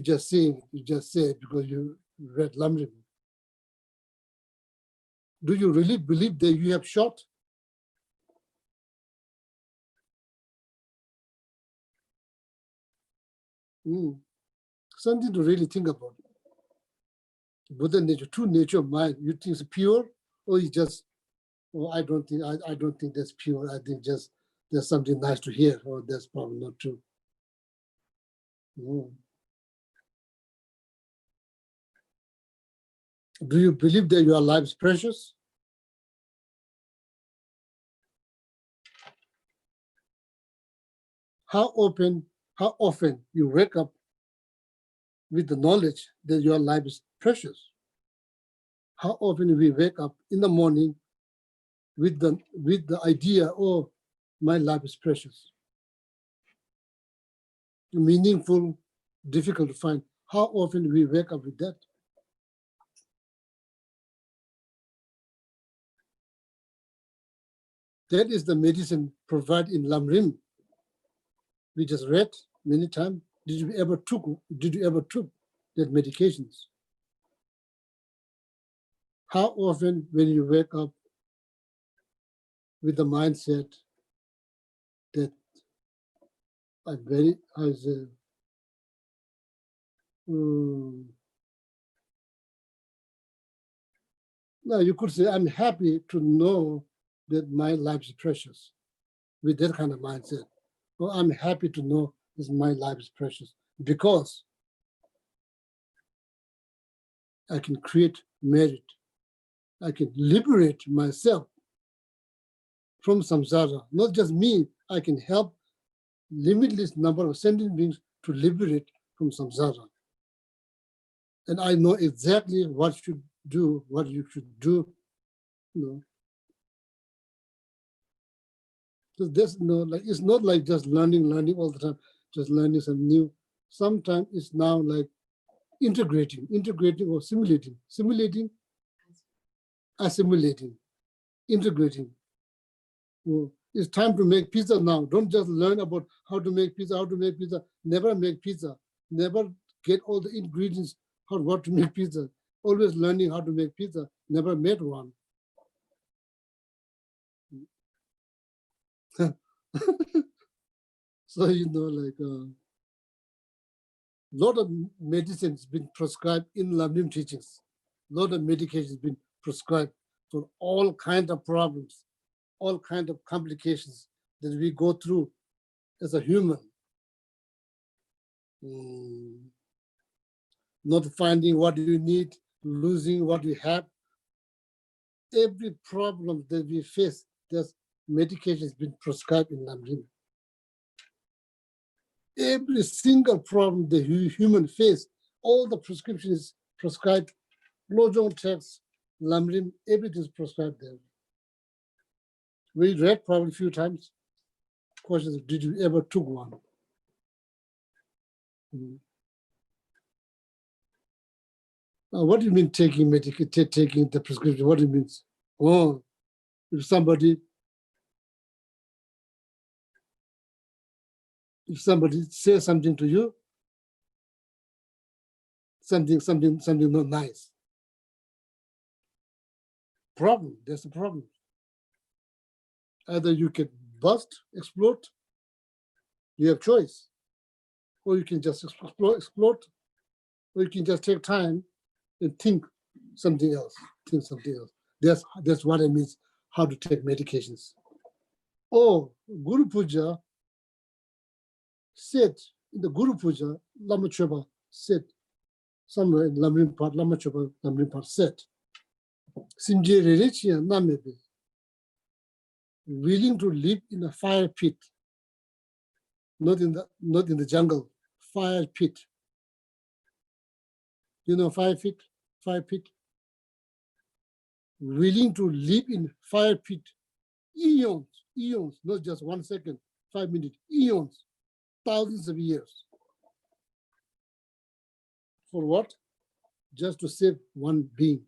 just saying, you just say it because you read Lamrim. Do you really believe that you have shot? Something to really think about. Buddha nature, true nature of mind, you think it's pure, or you just, oh, I don't think that's pure. I think just there's something nice to hear, or that's probably not true. Do you believe that your life is precious? How often you wake up with the knowledge that your life is precious? How often we wake up in the morning with the idea, oh, my life is precious, meaningful, difficult to find. How often we wake up with that? That is the medicine provided in Lamrim. We just read many times. Did you ever took that medications? How often when you wake up with the mindset that I'm very, Now you could say, I'm happy to know that my life is precious. With that kind of mindset. Well, I'm happy to know that my life is precious because I can create merit. I can liberate myself from samsara. Not just me, I can help limitless number of sentient beings to liberate from samsara. And I know exactly what should do, what you should do. You know. So there's no, like, it's not like just learning all the time, just learning something new. Sometimes it's now like integrating or simulating, assimilating, integrating. Well, it's time to make pizza now. Don't just learn about how to make pizza, Never make pizza. Never get all the ingredients on what to make pizza. Always learning how to make pizza. Never made one. So, like lot of medicine has been prescribed in Lamrim teachings. Lot of medication has been prescribed for all kinds of problems, all kinds of complications that we go through as a human. Not finding what you need, losing what you have. Every problem that we face, there's medication has been prescribed in Lamrim. Every single problem the human face, all the prescriptions prescribed, Lojong text, Lamrim, everything is prescribed there. We read probably a few times. Questions, did you ever took one? Now, what do you mean taking taking the prescription? What do you mean? Oh, if somebody says something to you, something not nice. Problem, there's a problem. Either you can bust, explode, you have choice. Or you can just explode, or you can just take time and think something else. That's what it means, how to take medications. Oh, Guru Puja said, in the Guru Puja, Lama Choba said, somewhere in Lamrim Part, Lama Choba, Lamrim Part said, Simje Rerechia Namebe, willing to live in a fire pit, not in the jungle, fire pit. You know fire pit? Willing to live in fire pit, eons, not just 1 second, 5 minutes, eons, thousands of years. For what? Just to save one being.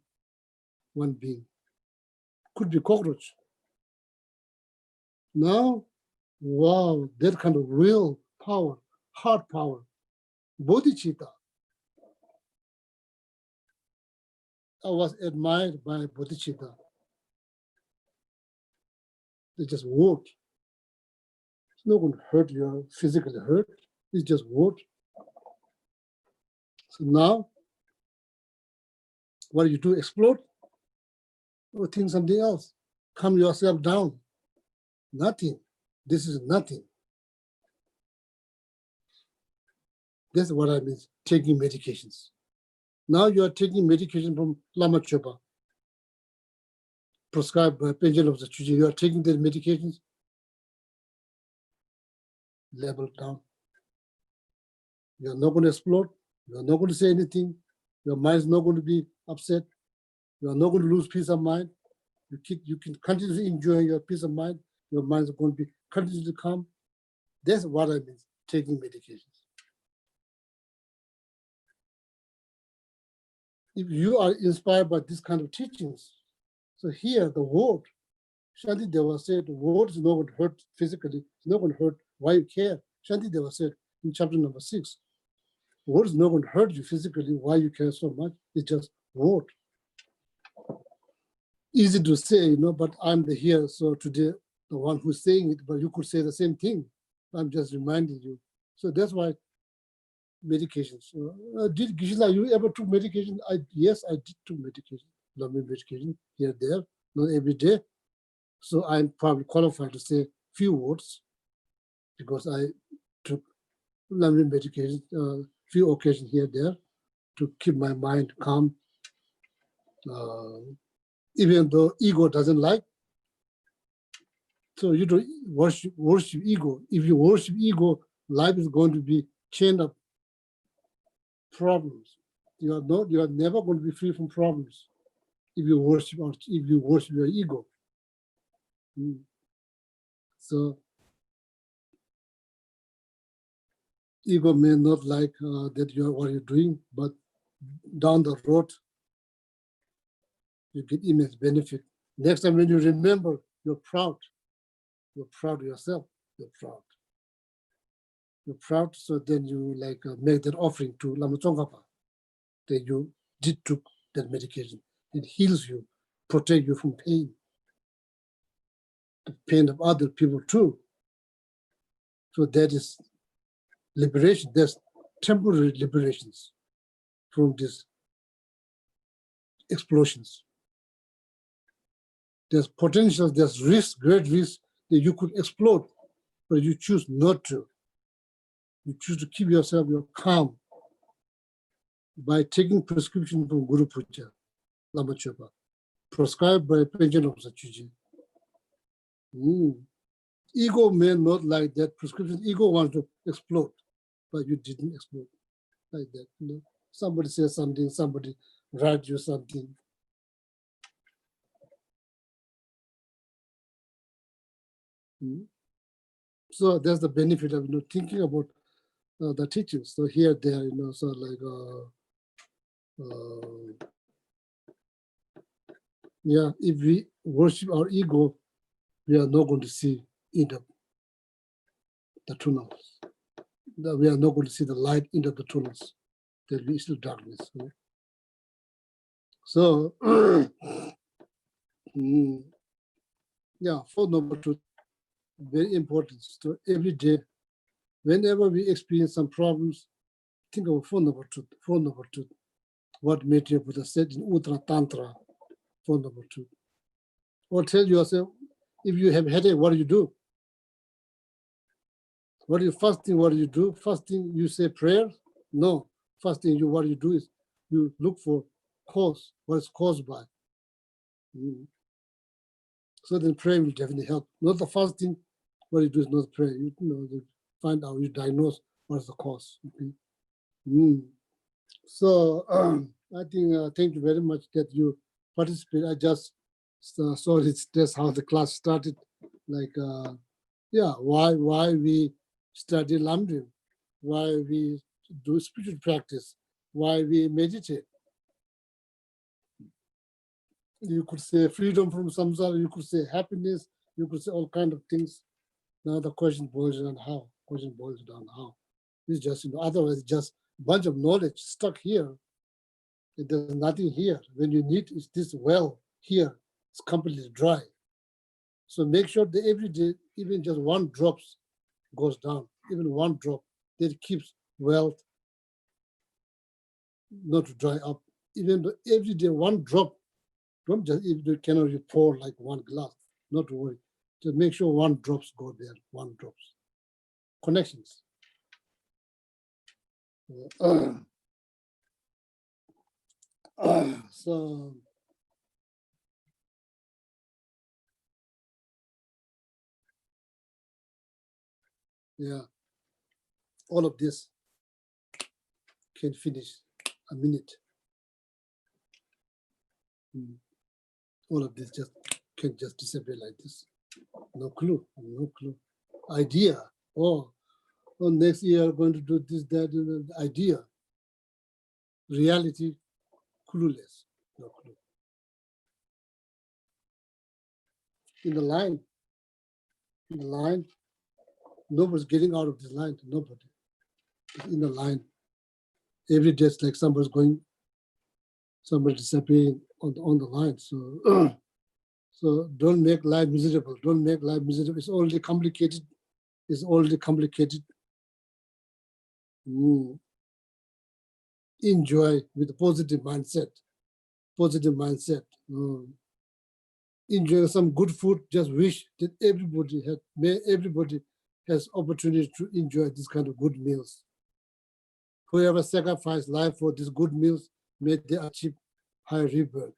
Could be cockroach. Now, wow, that kind of real power, hard power, bodhicitta. I was admired by bodhicitta. They just word. It's not going to hurt you physically hurt. It's just word. So now, what do you do? Explode? Or think something else? Calm yourself down. Nothing. This is nothing. That's what I mean, taking medications. Now you are taking medication from Lama Choba, prescribed by Pension of the Chuji. You are taking the medications, level down. You are not going to explode. You are not going to say anything. Your mind is not going to be upset. You are not going to lose peace of mind. You can continue to enjoy your peace of mind. Your mind is going to be continue to calm. That's what I mean, taking medications. If you are inspired by this kind of teachings, so here the word, Shanti Deva said, the word is not going to hurt physically, it's not going to hurt why you care. Shanti Deva said in chapter number 6, word is not going to hurt you physically, why you care so much, it's just word. Easy to say, but I'm the here, so today, the one who's saying it, but you could say the same thing. I'm just reminding you. So that's why medications. Did Gishila, you ever took medication? Yes, I did took medication. Lambrim medication here, there, not every day. So I'm probably qualified to say few words because I took Lambrim medication few occasions here, there to keep my mind calm. Even though ego doesn't like, so you don't worship ego. If you worship ego, life is going to be chained up problems. You are never going to be free from problems if you worship your ego. So ego may not like that you are what you're doing, but down the road you get immense benefit. Next time when you remember, you're proud. You're proud of yourself. You're proud. You're proud. So then you like make that offering to Lama Tsongkhapa that you did took that medication. It heals you, protect you from pain, the pain of other people too. So that is liberation. There's temporary liberations from these explosions. There's potential, there's risk, great risk that you could explode, but you choose not to. You choose to keep yourself calm by taking prescription from Guru Puja, Lama Chopa, prescribed by Pension Officer Chuji. Ego may not like that prescription. Ego wants to explode, but you didn't explode like that. You know? Somebody says something, somebody writes you something. So that's the benefit of thinking about the teachings. So here, there, so like, yeah, if we worship our ego, we are not going to see into the tunnels. We are not going to see the light into the tunnels. There will be still darkness. Right? So, yeah, phone number 2, very important. So every day, whenever we experience some problems, think of phone number 2. Phone number 2. What Maitreya Buddha said in Uttara Tantra, phone number 2. Or tell yourself, if you have headache, what do you do? First thing, what do you do? First thing, you say prayer? No. First thing, what you do is you look for cause, what is caused by. So then prayer will definitely help. Not the first thing, what you do is not pray. You find out, you diagnose what is the cause. So I think, thank you very much that you participate. I just saw that's how the class started. Like, yeah, why we study Lamrim, why we do spiritual practice, why we meditate. You could say freedom from samsara, you could say happiness, you could say all kinds of things. Now the question boils down how. It's just, otherwise it's just a bunch of knowledge stuck here. There's nothing here. When you need is this well here, it's completely dry. So make sure that every day, even just 1 drop goes down, even 1 drop, that keeps wealth not to dry up. Even though every day 1 drop, don't just, if you cannot you pour like 1 glass, not to worry. Just make sure 1 drops go there, 1 drops. Connections. So, yeah, all of this can finish a minute. All of this just can just disappear like this. No clue, no clue. Idea, next year I'm going to do this, that, and the idea. Reality, clueless, no clue. In the line, nobody's getting out of this line, nobody. In the line, every day it's like somebody's disappearing on the line. So, so don't make life miserable. Don't make life miserable. It's already complicated. Enjoy with a positive mindset. positive mindset. Enjoy some good food, just wish that everybody has opportunity to enjoy this kind of good meals. Whoever sacrificed life for these good meals, may they achieve high rebirth.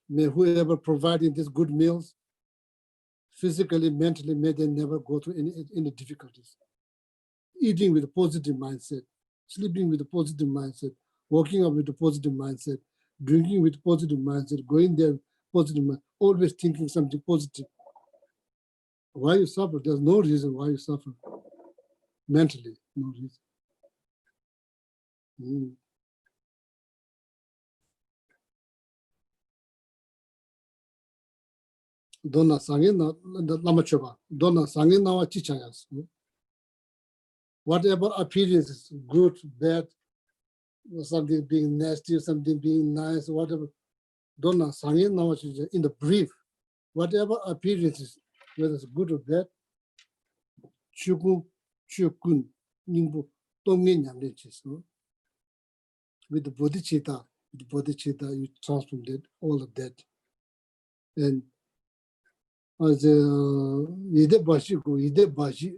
May whoever providing these good meals, physically, mentally, may they never go through any difficulties. Eating with a positive mindset, sleeping with a positive mindset, waking up with a positive mindset, drinking with positive mindset, going there positive mindset, always thinking something positive. Why you suffer? There's no reason why you suffer. Mentally, no reason. Donna sangin na lama choba. Donna sangin na wa chichayas. Whatever appearances, good, bad, or something being nasty, something being nice, whatever. Donna sangin na wa chichayas. In the brief, whatever appearances, whether it's good or bad, chuku, chukun, nimbu, tongin yamlichis. With the bodhicitta, you transform that, all of that. And as ide bashi,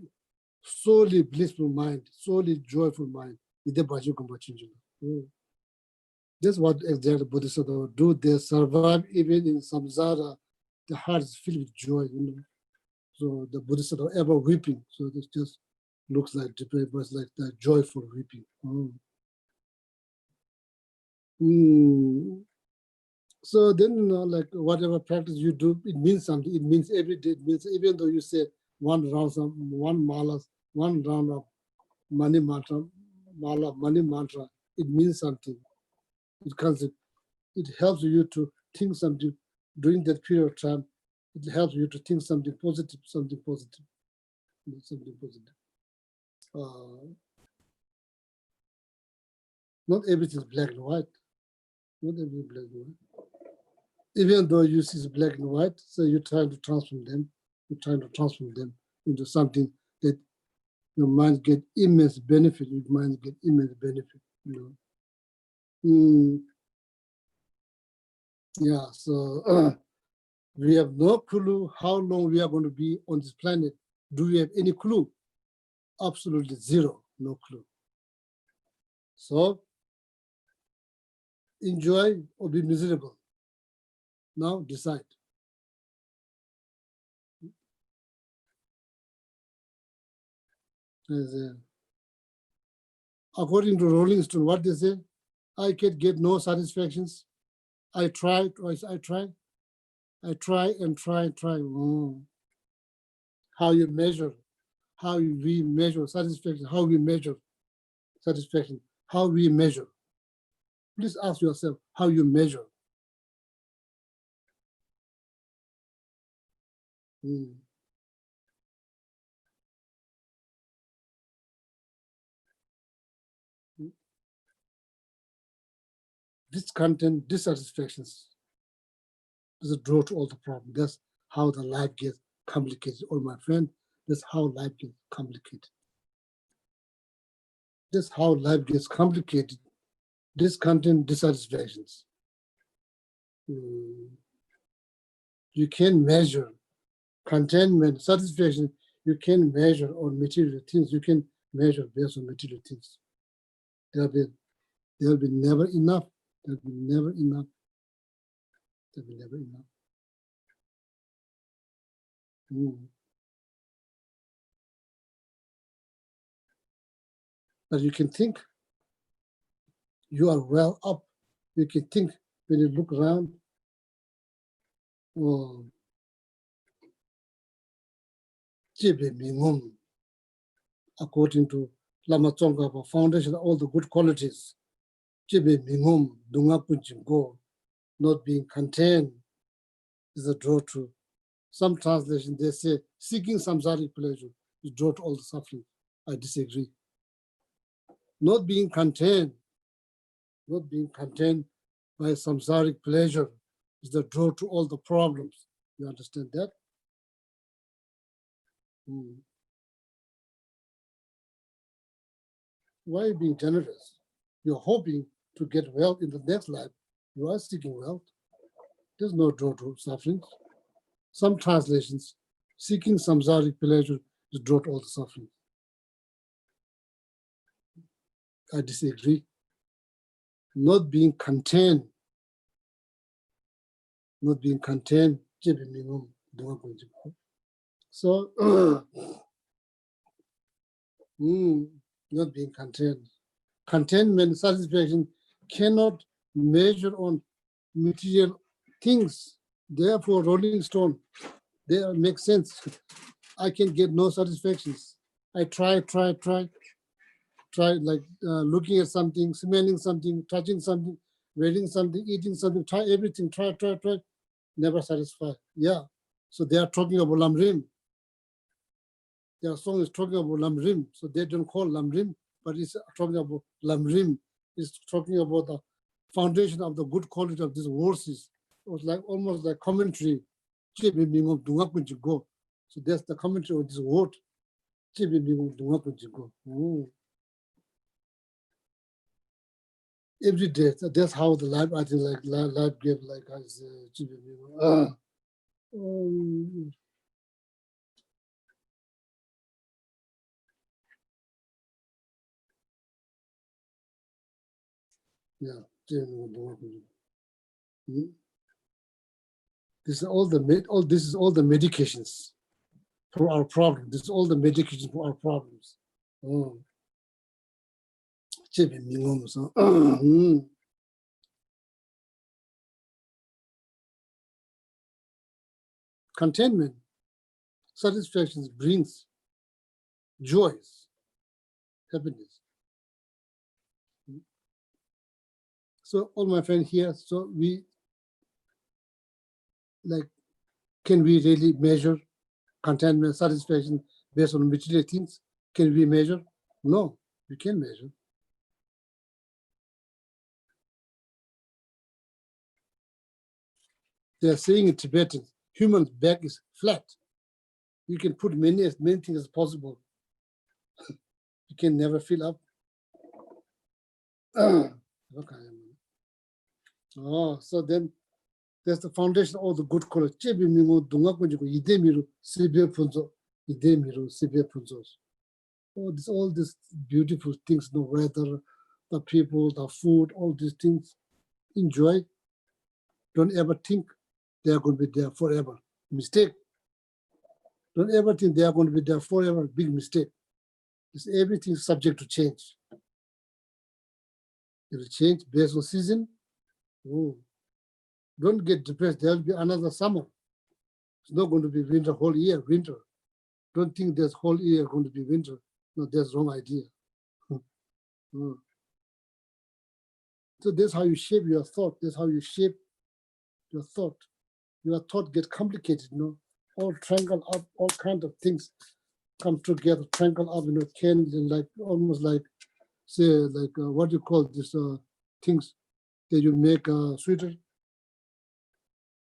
solely blissful mind, solely joyful mind, ide bashi kumbachinjula. That's what exactly Bodhisattva do. They survive even in samsara. The heart is filled with joy, So the Bodhisattva ever weeping. So this just looks like depraved, but it's like that joyful weeping. So then, like whatever practice you do, it means something. It means every day. It means even though you say one round of money mantra, it means something. It helps you to think something during that period of time. It helps you to think something positive. Not everything is black and white. Not everything black and white. Even though you see black and white, so you're trying to transform them. You're trying to transform them into something that your mind get immense benefit. Your mind get immense benefit. Yeah. So we have no clue how long we are going to be on this planet. Do we have any clue? Absolutely zero. No clue. So enjoy or be miserable. Now decide. According to Rolling Stone, what they say, I can get no satisfactions. I try and try. How you measure, we measure satisfaction, how we measure satisfaction, how we measure. Please ask yourself how you measure. Discontent, dissatisfactions is a draw to all the problems. That's how the life gets complicated. Oh, my friend, that's how life gets complicated. That's how life gets complicated. Discontent, dissatisfactions. You can measure contentment, satisfaction. You can measure on material things. You can measure based on material things. There'll be never enough. There'll be never enough. There'll be never enough. But you can think you are well up. You can think when you look around. According to Lama Tsongkhapa Foundation, all the good qualities. Not being content is a draw to. Some translation they say seeking samsaric pleasure is draw to all the suffering. I disagree. Not being content by samsaric pleasure is the draw to all the problems. You understand that? Why being generous? You're hoping to get wealth in the next life. You are seeking wealth. There's no drought to suffering. Some translations, seeking samsaric pleasure is drought all the suffering. I disagree. Not being content, so not being content. Contentment, satisfaction cannot measure on material things. Therefore, Rolling Stone, they make sense. I can get no satisfactions. I try, like looking at something, smelling something, touching something, reading something, eating something, try everything, try, never satisfied. Yeah. So they are talking about Lamrim. Their song is talking about Lamrim. So they don't call Lamrim, but it's talking about Lamrim. It's talking about the foundation of the good quality of these verses. It was like almost like commentary. So that's the commentary of this word. Every day, that's how the life, I think, like life gave like us. Yeah. This is all this is all the medications for our problem. This is all the medications for our problems. Contentment, satisfaction brings joys, happiness. So all my friends here, so we like, can we really measure contentment, satisfaction based on material things? Can we measure? No, we can't measure. They are saying in Tibetan, human back is flat. You can put many things as possible. You can never fill up. Oh, so then that's the foundation of the good quality. All these beautiful things, the weather, the people, the food, all these things. Enjoy. Don't ever think they are going to be there forever. Mistake. Don't ever think they are going to be there forever. Big mistake. It's everything subject to change. It will change based on season. Oh. Don't get depressed. There will be another summer. It's not going to be winter whole year, winter. Don't think there's whole year going to be winter. No, that's wrong idea. So that's how you shape your thought. That's how you shape your thought. Your thought get complicated, all tangled up, all kinds of things come together, tangled up, can like almost like, say, like what do you call this things that you make sweater?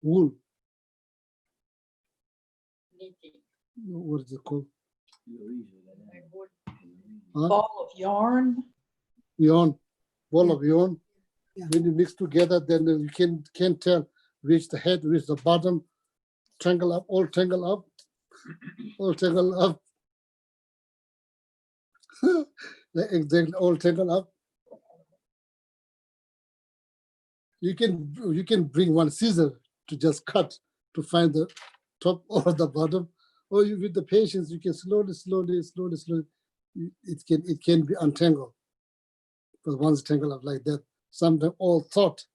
Wool. What is it called? Huh? Ball of yarn. Yarn, ball of yarn. Yeah. When you mix together, then you can't tell which the head, which the bottom, tangle up, all tangle up, all tangle up. Exactly, all tangle up. You can bring one scissor to just cut to find the top or the bottom, or you with the patience you can slowly. It can be untangled. But once tangled up like that, sometimes all thought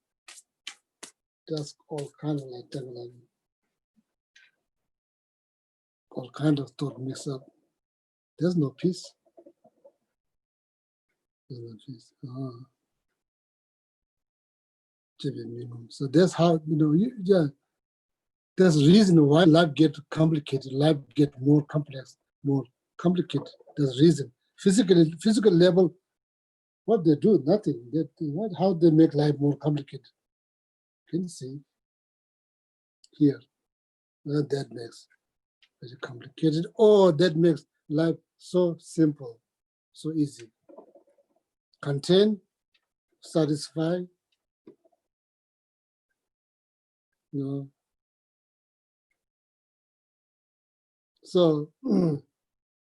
just all kind of like tangled up. All kind of thought mixed up. There's no peace. There's no peace. So that's how, there's a reason why life gets complicated, life gets more complex, more complicated. There's a reason. Physical level, what they do, nothing. How they make life more complicated. You can see here, that makes very complicated. Oh, that makes life so simple, so easy. Content, satisfy, You know. So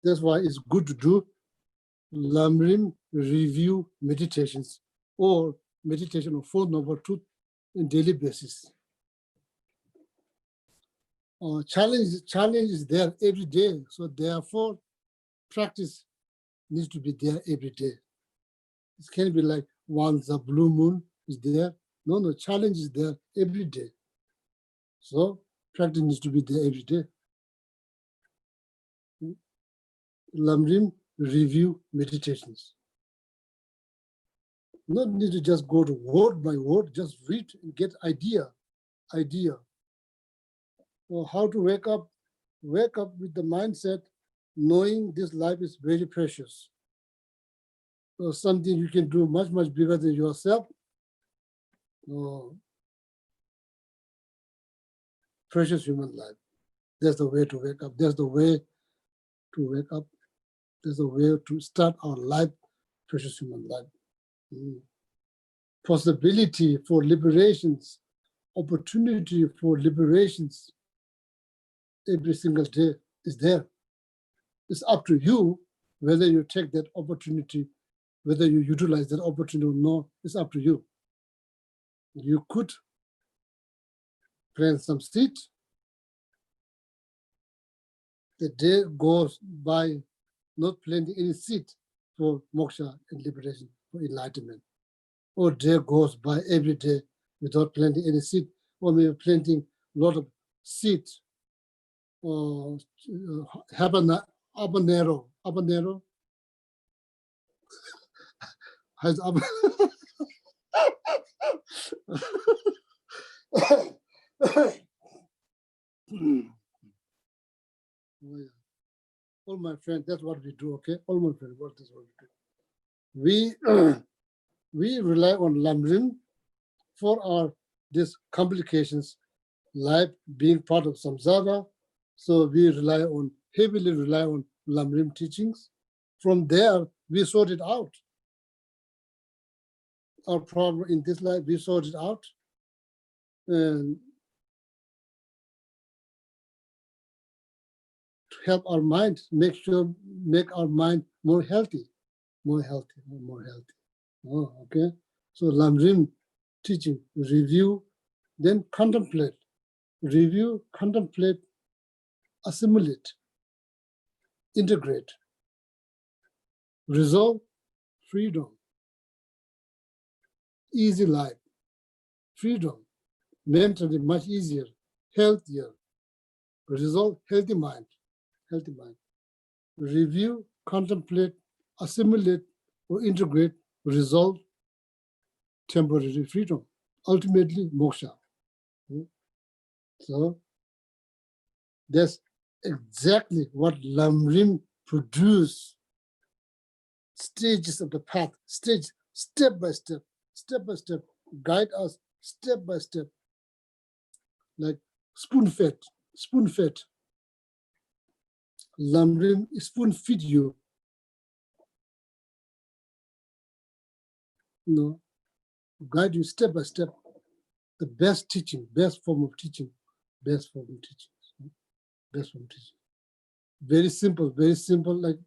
that's why it's good to do Lamrim review meditations or meditation of fourth noble truth on daily basis. Challenge is there every day. So therefore, practice needs to be there every day. It can't be like once a blue moon is there. No, challenge is there every day. So practice needs to be there every day. Lamrim review meditations. Not need to just go to word by word, just read and get idea. Or how to wake up with the mindset, knowing this life is very precious. Or something you can do much, much bigger than yourself. Precious human life. That's the way to wake up. That's the way to wake up. That's the way to start our life, precious human life. Possibility for liberations, opportunity for liberations every single day is there. It's up to you whether you take that opportunity, whether you utilize that opportunity or not. It's up to you. You could plant some seed. The day goes by not planting any seed for moksha and liberation, for enlightenment. Or day goes by every day without planting any seed, or maybe planting a lot of seed. Habanero. Has all my friends, that's what we do, okay? All my friends, that's what we do. We rely on Lamrim for our these complications, life being part of samsara. So we heavily rely on Lamrim teachings. From there, we sort it out. Our problem in this life, we sort it out. And to help our mind, make our mind more healthy. Oh, okay. So Lamrim teaching, review, then contemplate. Review, contemplate, assimilate, integrate, resolve, freedom, easy life, freedom, mentally much easier, healthier, resolve, healthy mind. Review, contemplate, assimilate, or integrate, resolve, temporary freedom, ultimately moksha. So that's exactly what Lamrim produced. Stages of the path, step by step, guide us step by step, like spoon fed. Lamrim spoon feed you. Guide you step by step. The best teaching, best form of teaching. Very simple, like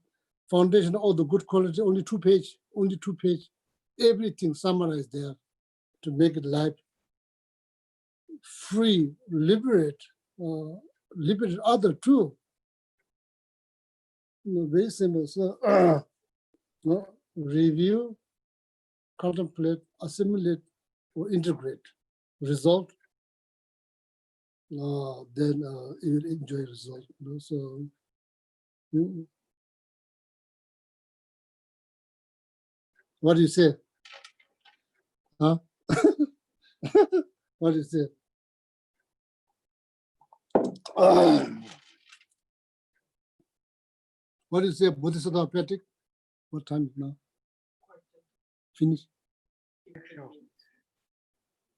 foundation, all the good quality, only two page. Everything summarized there to make it life free, liberate other too. Very simple. So review, contemplate, assimilate, or integrate. Result, then you will enjoy result. So what do you say? Huh? What do you say? What do you say, Bodhisattva Patrick? What time is now? Finish.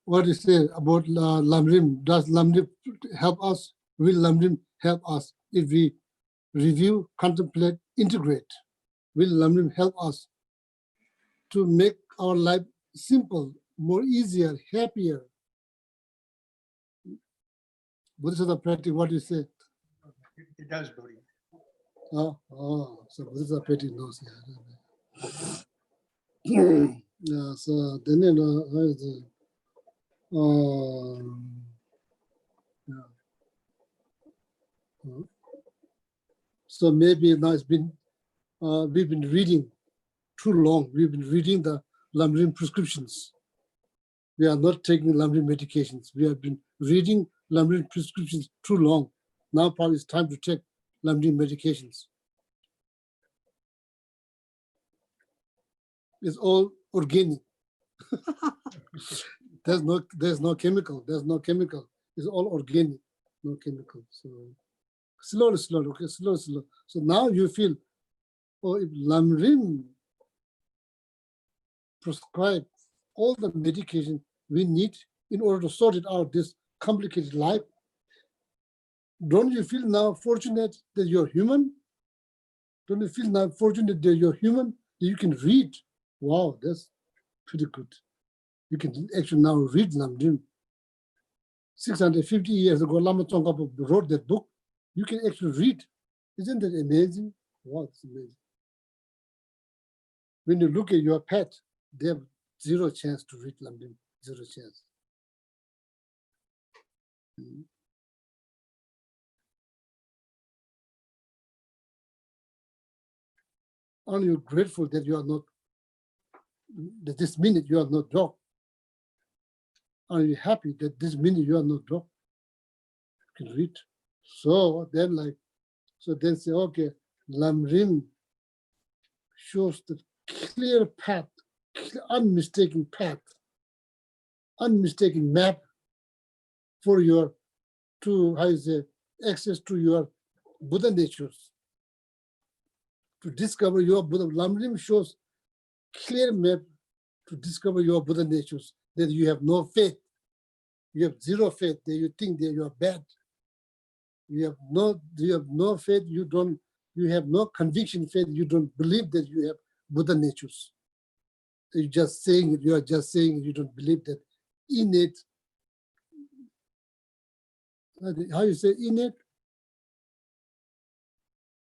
What do you say about Lamrim? Does Lamrim help us? Will Lamrim help us if we review, contemplate, integrate? Will Lamrim help us to make our life simple, more easier, happier? Bodhisattva practice, what do you say? It does, Bodhi. So Bodhisattva practice knows. Yeah. Yeah, so then how is the yeah. So maybe now it's been we've been reading too long. We've been reading the Lamrim prescriptions. We are not taking Lamrim medications. We have been reading Lamrim prescriptions too long. Now probably it's time to take Lamrim medications. It's all organic. there's no chemical. There's no chemical. It's all organic, no chemical. So slowly, okay, slow. So now you feel, oh, if Lamrim prescribe all the medication we need in order to sort it out, this complicated life, don't you feel now fortunate that you're human? Don't you feel now fortunate that you're human, that you can read? Wow, that's pretty good. You can actually now read Lamrim. 650 years ago, Lama Tsongkhapa wrote that book. You can actually read. Isn't that amazing? Wow, it's amazing. When you look at your pet, they have zero chance to read Lamrim, zero chance. Aren't you grateful that you are not, that this minute you are not dog? Are you happy that this minute you are not dog? You can read. So then say, okay, Lamrim shows the clear path, unmistaken path, unmistaken map for your, access to your Buddha natures. To discover your Buddha, Lamrim shows clear map to discover your Buddha natures, that you have no faith. You have zero faith, that you think that you are bad. You have no faith, you have no conviction faith, you don't believe that you have Buddha natures. You're just saying it, you are just saying it, you don't believe that innate, how you say innate?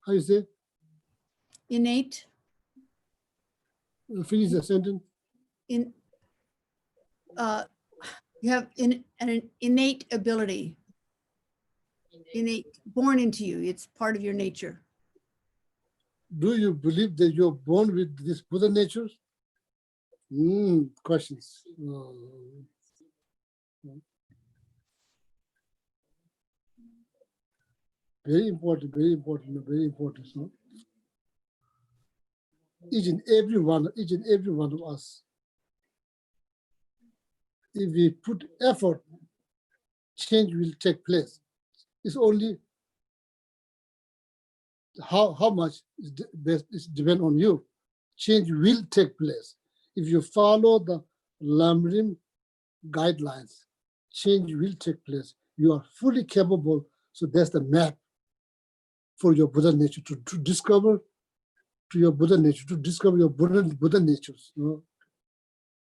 How you say? Innate. Finish the sentence. You have an innate ability, born into you. It's part of your nature. Do you believe that you're born with this Buddha nature? Questions. Very important, very important, very important. So each and every one of us, if we put effort, change will take place. It's only how much is depend on you. Change will take place. If you follow the Lamrim guidelines, change will take place. You are fully capable. So that's the map for your Buddha nature to discover to your Buddha nature, to discover your Buddha natures.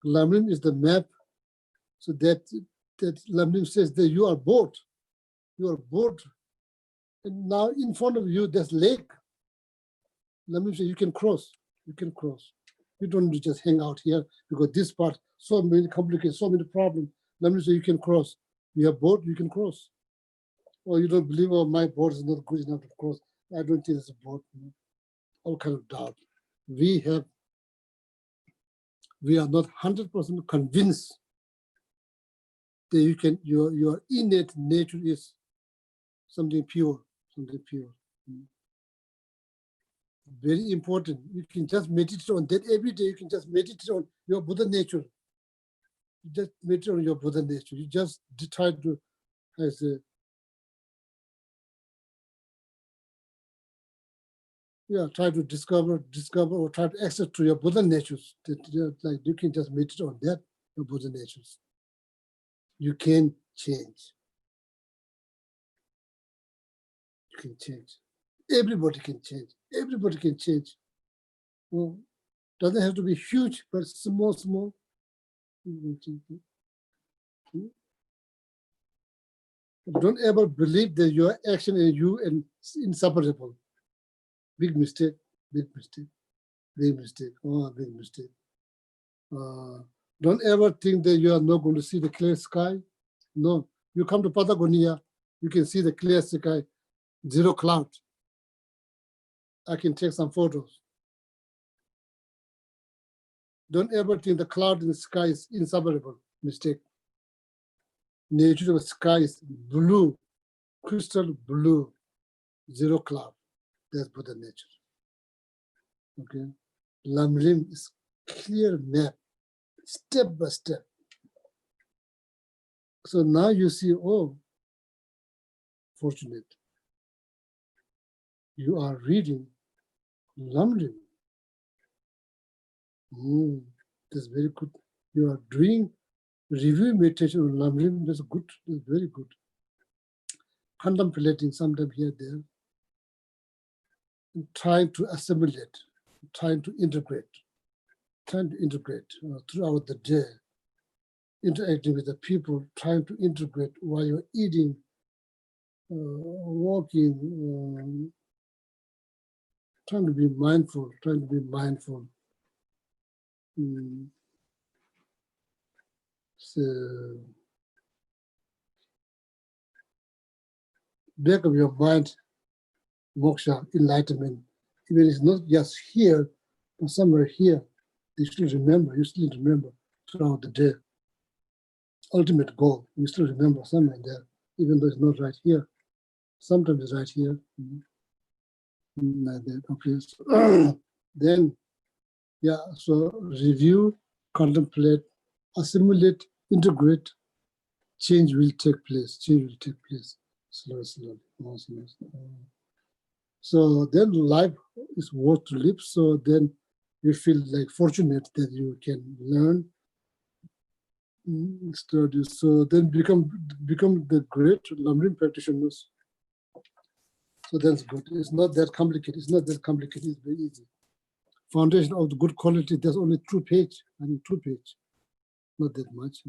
Lamrim is the map. So that Lamrim says that you are bored. You are bored. And now in front of you, there's lake. Lamrim says you can cross. You can cross. You don't need to just hang out here because this part, so many complications, so many problems. Lamrim says you can cross. You have boat, you can cross. Or you don't believe, oh, my boat is not good enough to cross. I don't think it's a boat. All kind of doubt. We are not 100% convinced that you can, your innate nature is something pure, something pure. Very important. You can just meditate on that every day. You can just meditate on your Buddha nature. You just meditate on your Buddha nature. You just try to, try to discover or try to access to your Buddha natures. Like you can just meditate on that, your Buddha natures. You can change. You can change. Everybody can change. Everybody can change. Well, doesn't have to be huge, but small. Don't ever believe that your action and you are inseparable. Big mistake, big mistake, big mistake, oh, big mistake. Don't ever think that you are not going to see the clear sky. No, you come to Patagonia, you can see the clear sky, zero cloud. I can take some photos. Don't ever think the cloud in the sky is inseparable. Mistake. Nature of the sky is blue, crystal blue, zero cloud. That's Buddha nature. Okay. Lamrim is clear map, step by step. So now you see, oh, fortunate. You are reading Lamrim. That's very good. You are doing review meditation on Lamrim. That's good. That's very good. Contemplating sometimes here, there. And trying to assimilate, trying to integrate throughout the day. Interacting with the people, trying to integrate while you're eating, walking, trying to be mindful. So, back of your mind, moksha, enlightenment, even it's not just here, but somewhere here, you still remember throughout the day. Ultimate goal, you still remember somewhere there, even though it's not right here. Sometimes it's right here. Like that. Okay. So, then, yeah, so review, contemplate, assimilate, integrate, change will take place. Slowly. So then life is worth to live. So then you feel like fortunate that you can learn, study. So then become the great Lamrim practitioners. So that's good. It's not that complicated. It's very easy. Foundation of the good quality, there's only 2 pages. Not that much.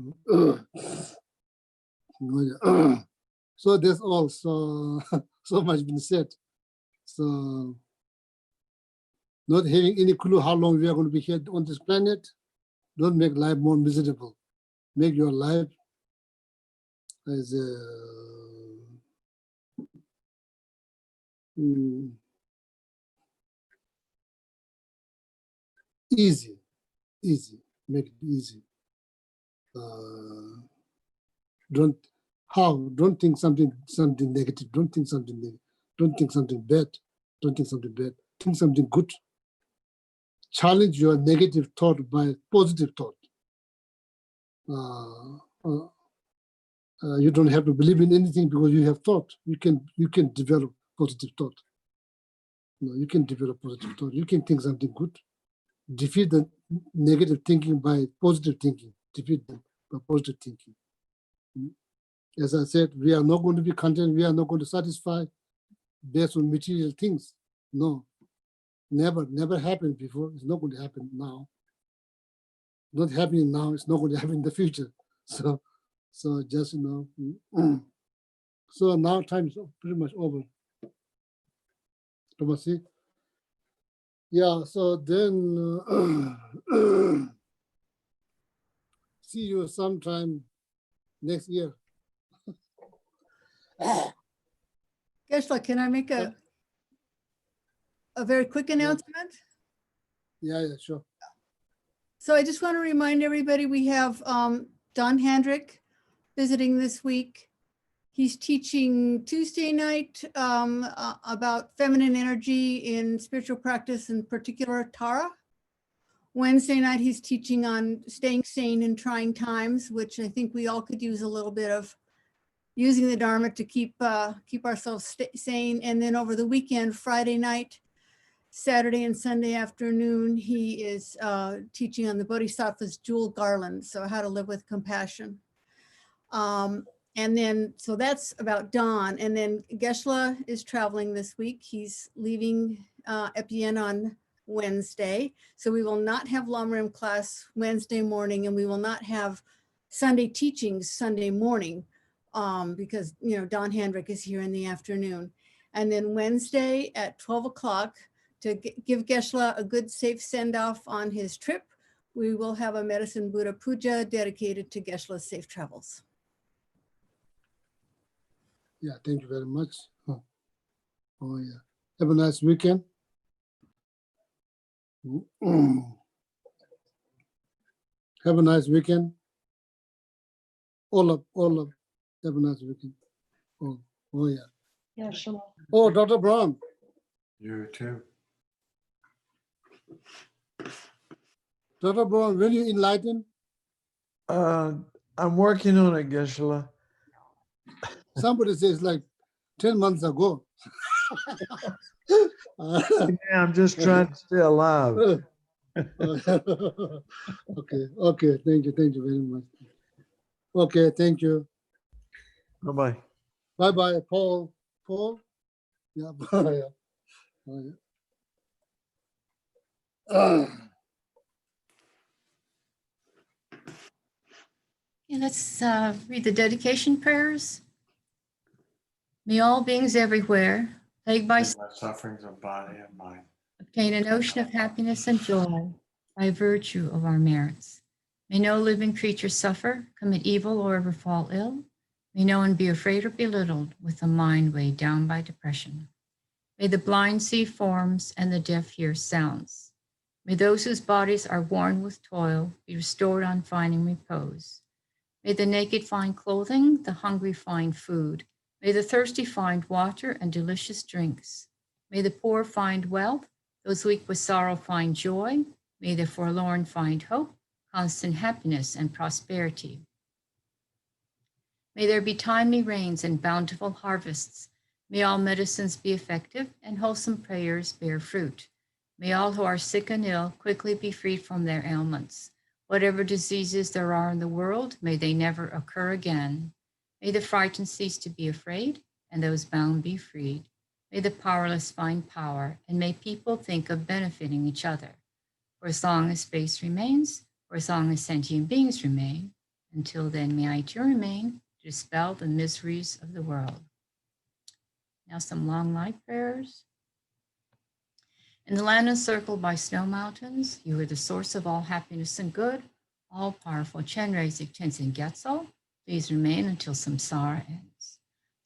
So that's all. So much been said. So not having any clue how long we are going to be here on this planet, don't make life more miserable. Make your life as easy. Make it easy. Don't think something negative. Don't think something negative. Don't think something bad. Think something good. Challenge your negative thought by positive thought. You don't have to believe in anything because you have thought. You can develop positive thought. You can develop positive thought. You can think something good. Defeat the negative thinking by positive thinking. Defeat them by positive thinking. As I said, we are not going to be content. We are not going to satisfy based on material things. No, never happened before. It's not going to happen now. Not happening now. It's not going to happen in the future. So just So now time is pretty much over. Tomasi. Yeah. So then see you sometime next year. Gesla, can I make a very quick announcement? Yeah, sure. So I just want to remind everybody we have Don Hendrick visiting this week. He's teaching Tuesday night about feminine energy in spiritual practice, in particular Tara. Wednesday night, he's teaching on staying sane in trying times, which I think we all could use a little bit of using the Dharma to keep ourselves sane. And then over the weekend, Friday night, Saturday and Sunday afternoon, he is teaching on the Bodhisattva's jewel garland, so how to live with compassion. And then, so that's about Don. And then Gesla is traveling this week. He's leaving Epien on Wednesday. So we will not have Lamrim class Wednesday morning, and we will not have Sunday teachings Sunday morning. because, Don Hendrick is here in the afternoon. And then Wednesday at 12 o'clock to give Geshe-la a good, safe send-off on his trip, we will have a Medicine Buddha Puja dedicated to Geshe-la's safe travels. Yeah, thank you very much. Oh, yeah. Have a nice weekend. Have a nice weekend. All up. Have a nice weekend. Oh yeah. Yeah, shalom. Oh, Dr. Brown. You too. Dr. Brown, when you enlighten? I'm working on it, Geshe-la. Somebody says like 10 months ago. I'm just trying to stay alive. Okay. Thank you very much. Okay, thank you. Bye-bye. Bye-bye, Paul. Paul? Yeah, bye. Okay, let's read the dedication prayers. May all beings everywhere, plagued by My sufferings of body and mind. obtain an ocean of happiness and joy by virtue of our merits. May no living creature suffer, commit evil, or ever fall ill. May no one be afraid or belittled with a mind weighed down by depression. May the blind see forms and the deaf hear sounds. May those whose bodies are worn with toil be restored on finding repose. May the naked find clothing, the hungry find food. May the thirsty find water and delicious drinks. May the poor find wealth, those weak with sorrow find joy. May the forlorn find hope, constant happiness and prosperity. May there be timely rains and bountiful harvests. May all medicines be effective and wholesome prayers bear fruit. May all who are sick and ill quickly be freed from their ailments. Whatever diseases there are in the world, may they never occur again. May the frightened cease to be afraid, and those bound be freed. May the powerless find power, and may people think of benefiting each other. For as long as space remains, for as long as sentient beings remain, until then may I too remain to dispel the miseries of the world. Now some long life prayers. In the land encircled by snow mountains, you are the source of all happiness and good. All-powerful Chenrezig Tenzin Gyatso, please remain until samsara ends.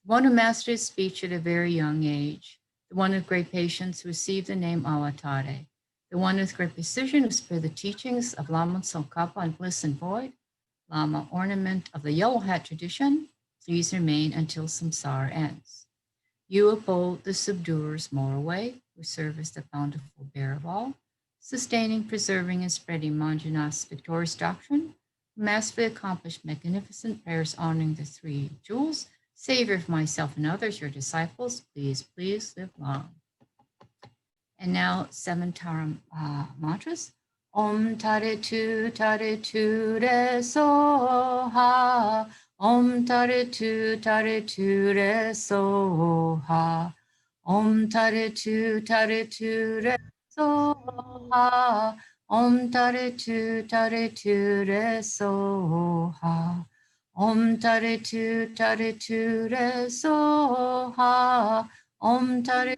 The one who mastered his speech at a very young age, the one with great patience who received the name Awatare, the one with great precision who spread the teachings of Lama Tsongkhapa on bliss and void, Lama ornament of the yellow hat tradition, please remain until samsara ends. You uphold the subduer's moral way, who serve as the bountiful bearer of all, sustaining, preserving, and spreading Manjunath's victorious doctrine, who masterfully accomplished magnificent prayers honoring the three jewels, savior of myself and others, your disciples, please live long. And now 7 Tara mantras. Om Tare Tu Re Soha. Om Tare Tu Re Soha. Om Tare Tu Re Soha. Om Tare Tu Re Soha. Om Tare Tu Re Soha. Om Tare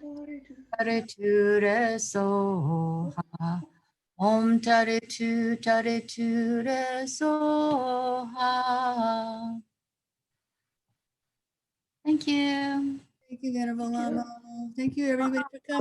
Tu Re Soha. Om Tare Tu Re Soha. Thank you. Thank you, Venerable Lama. Thank you, everybody, for coming.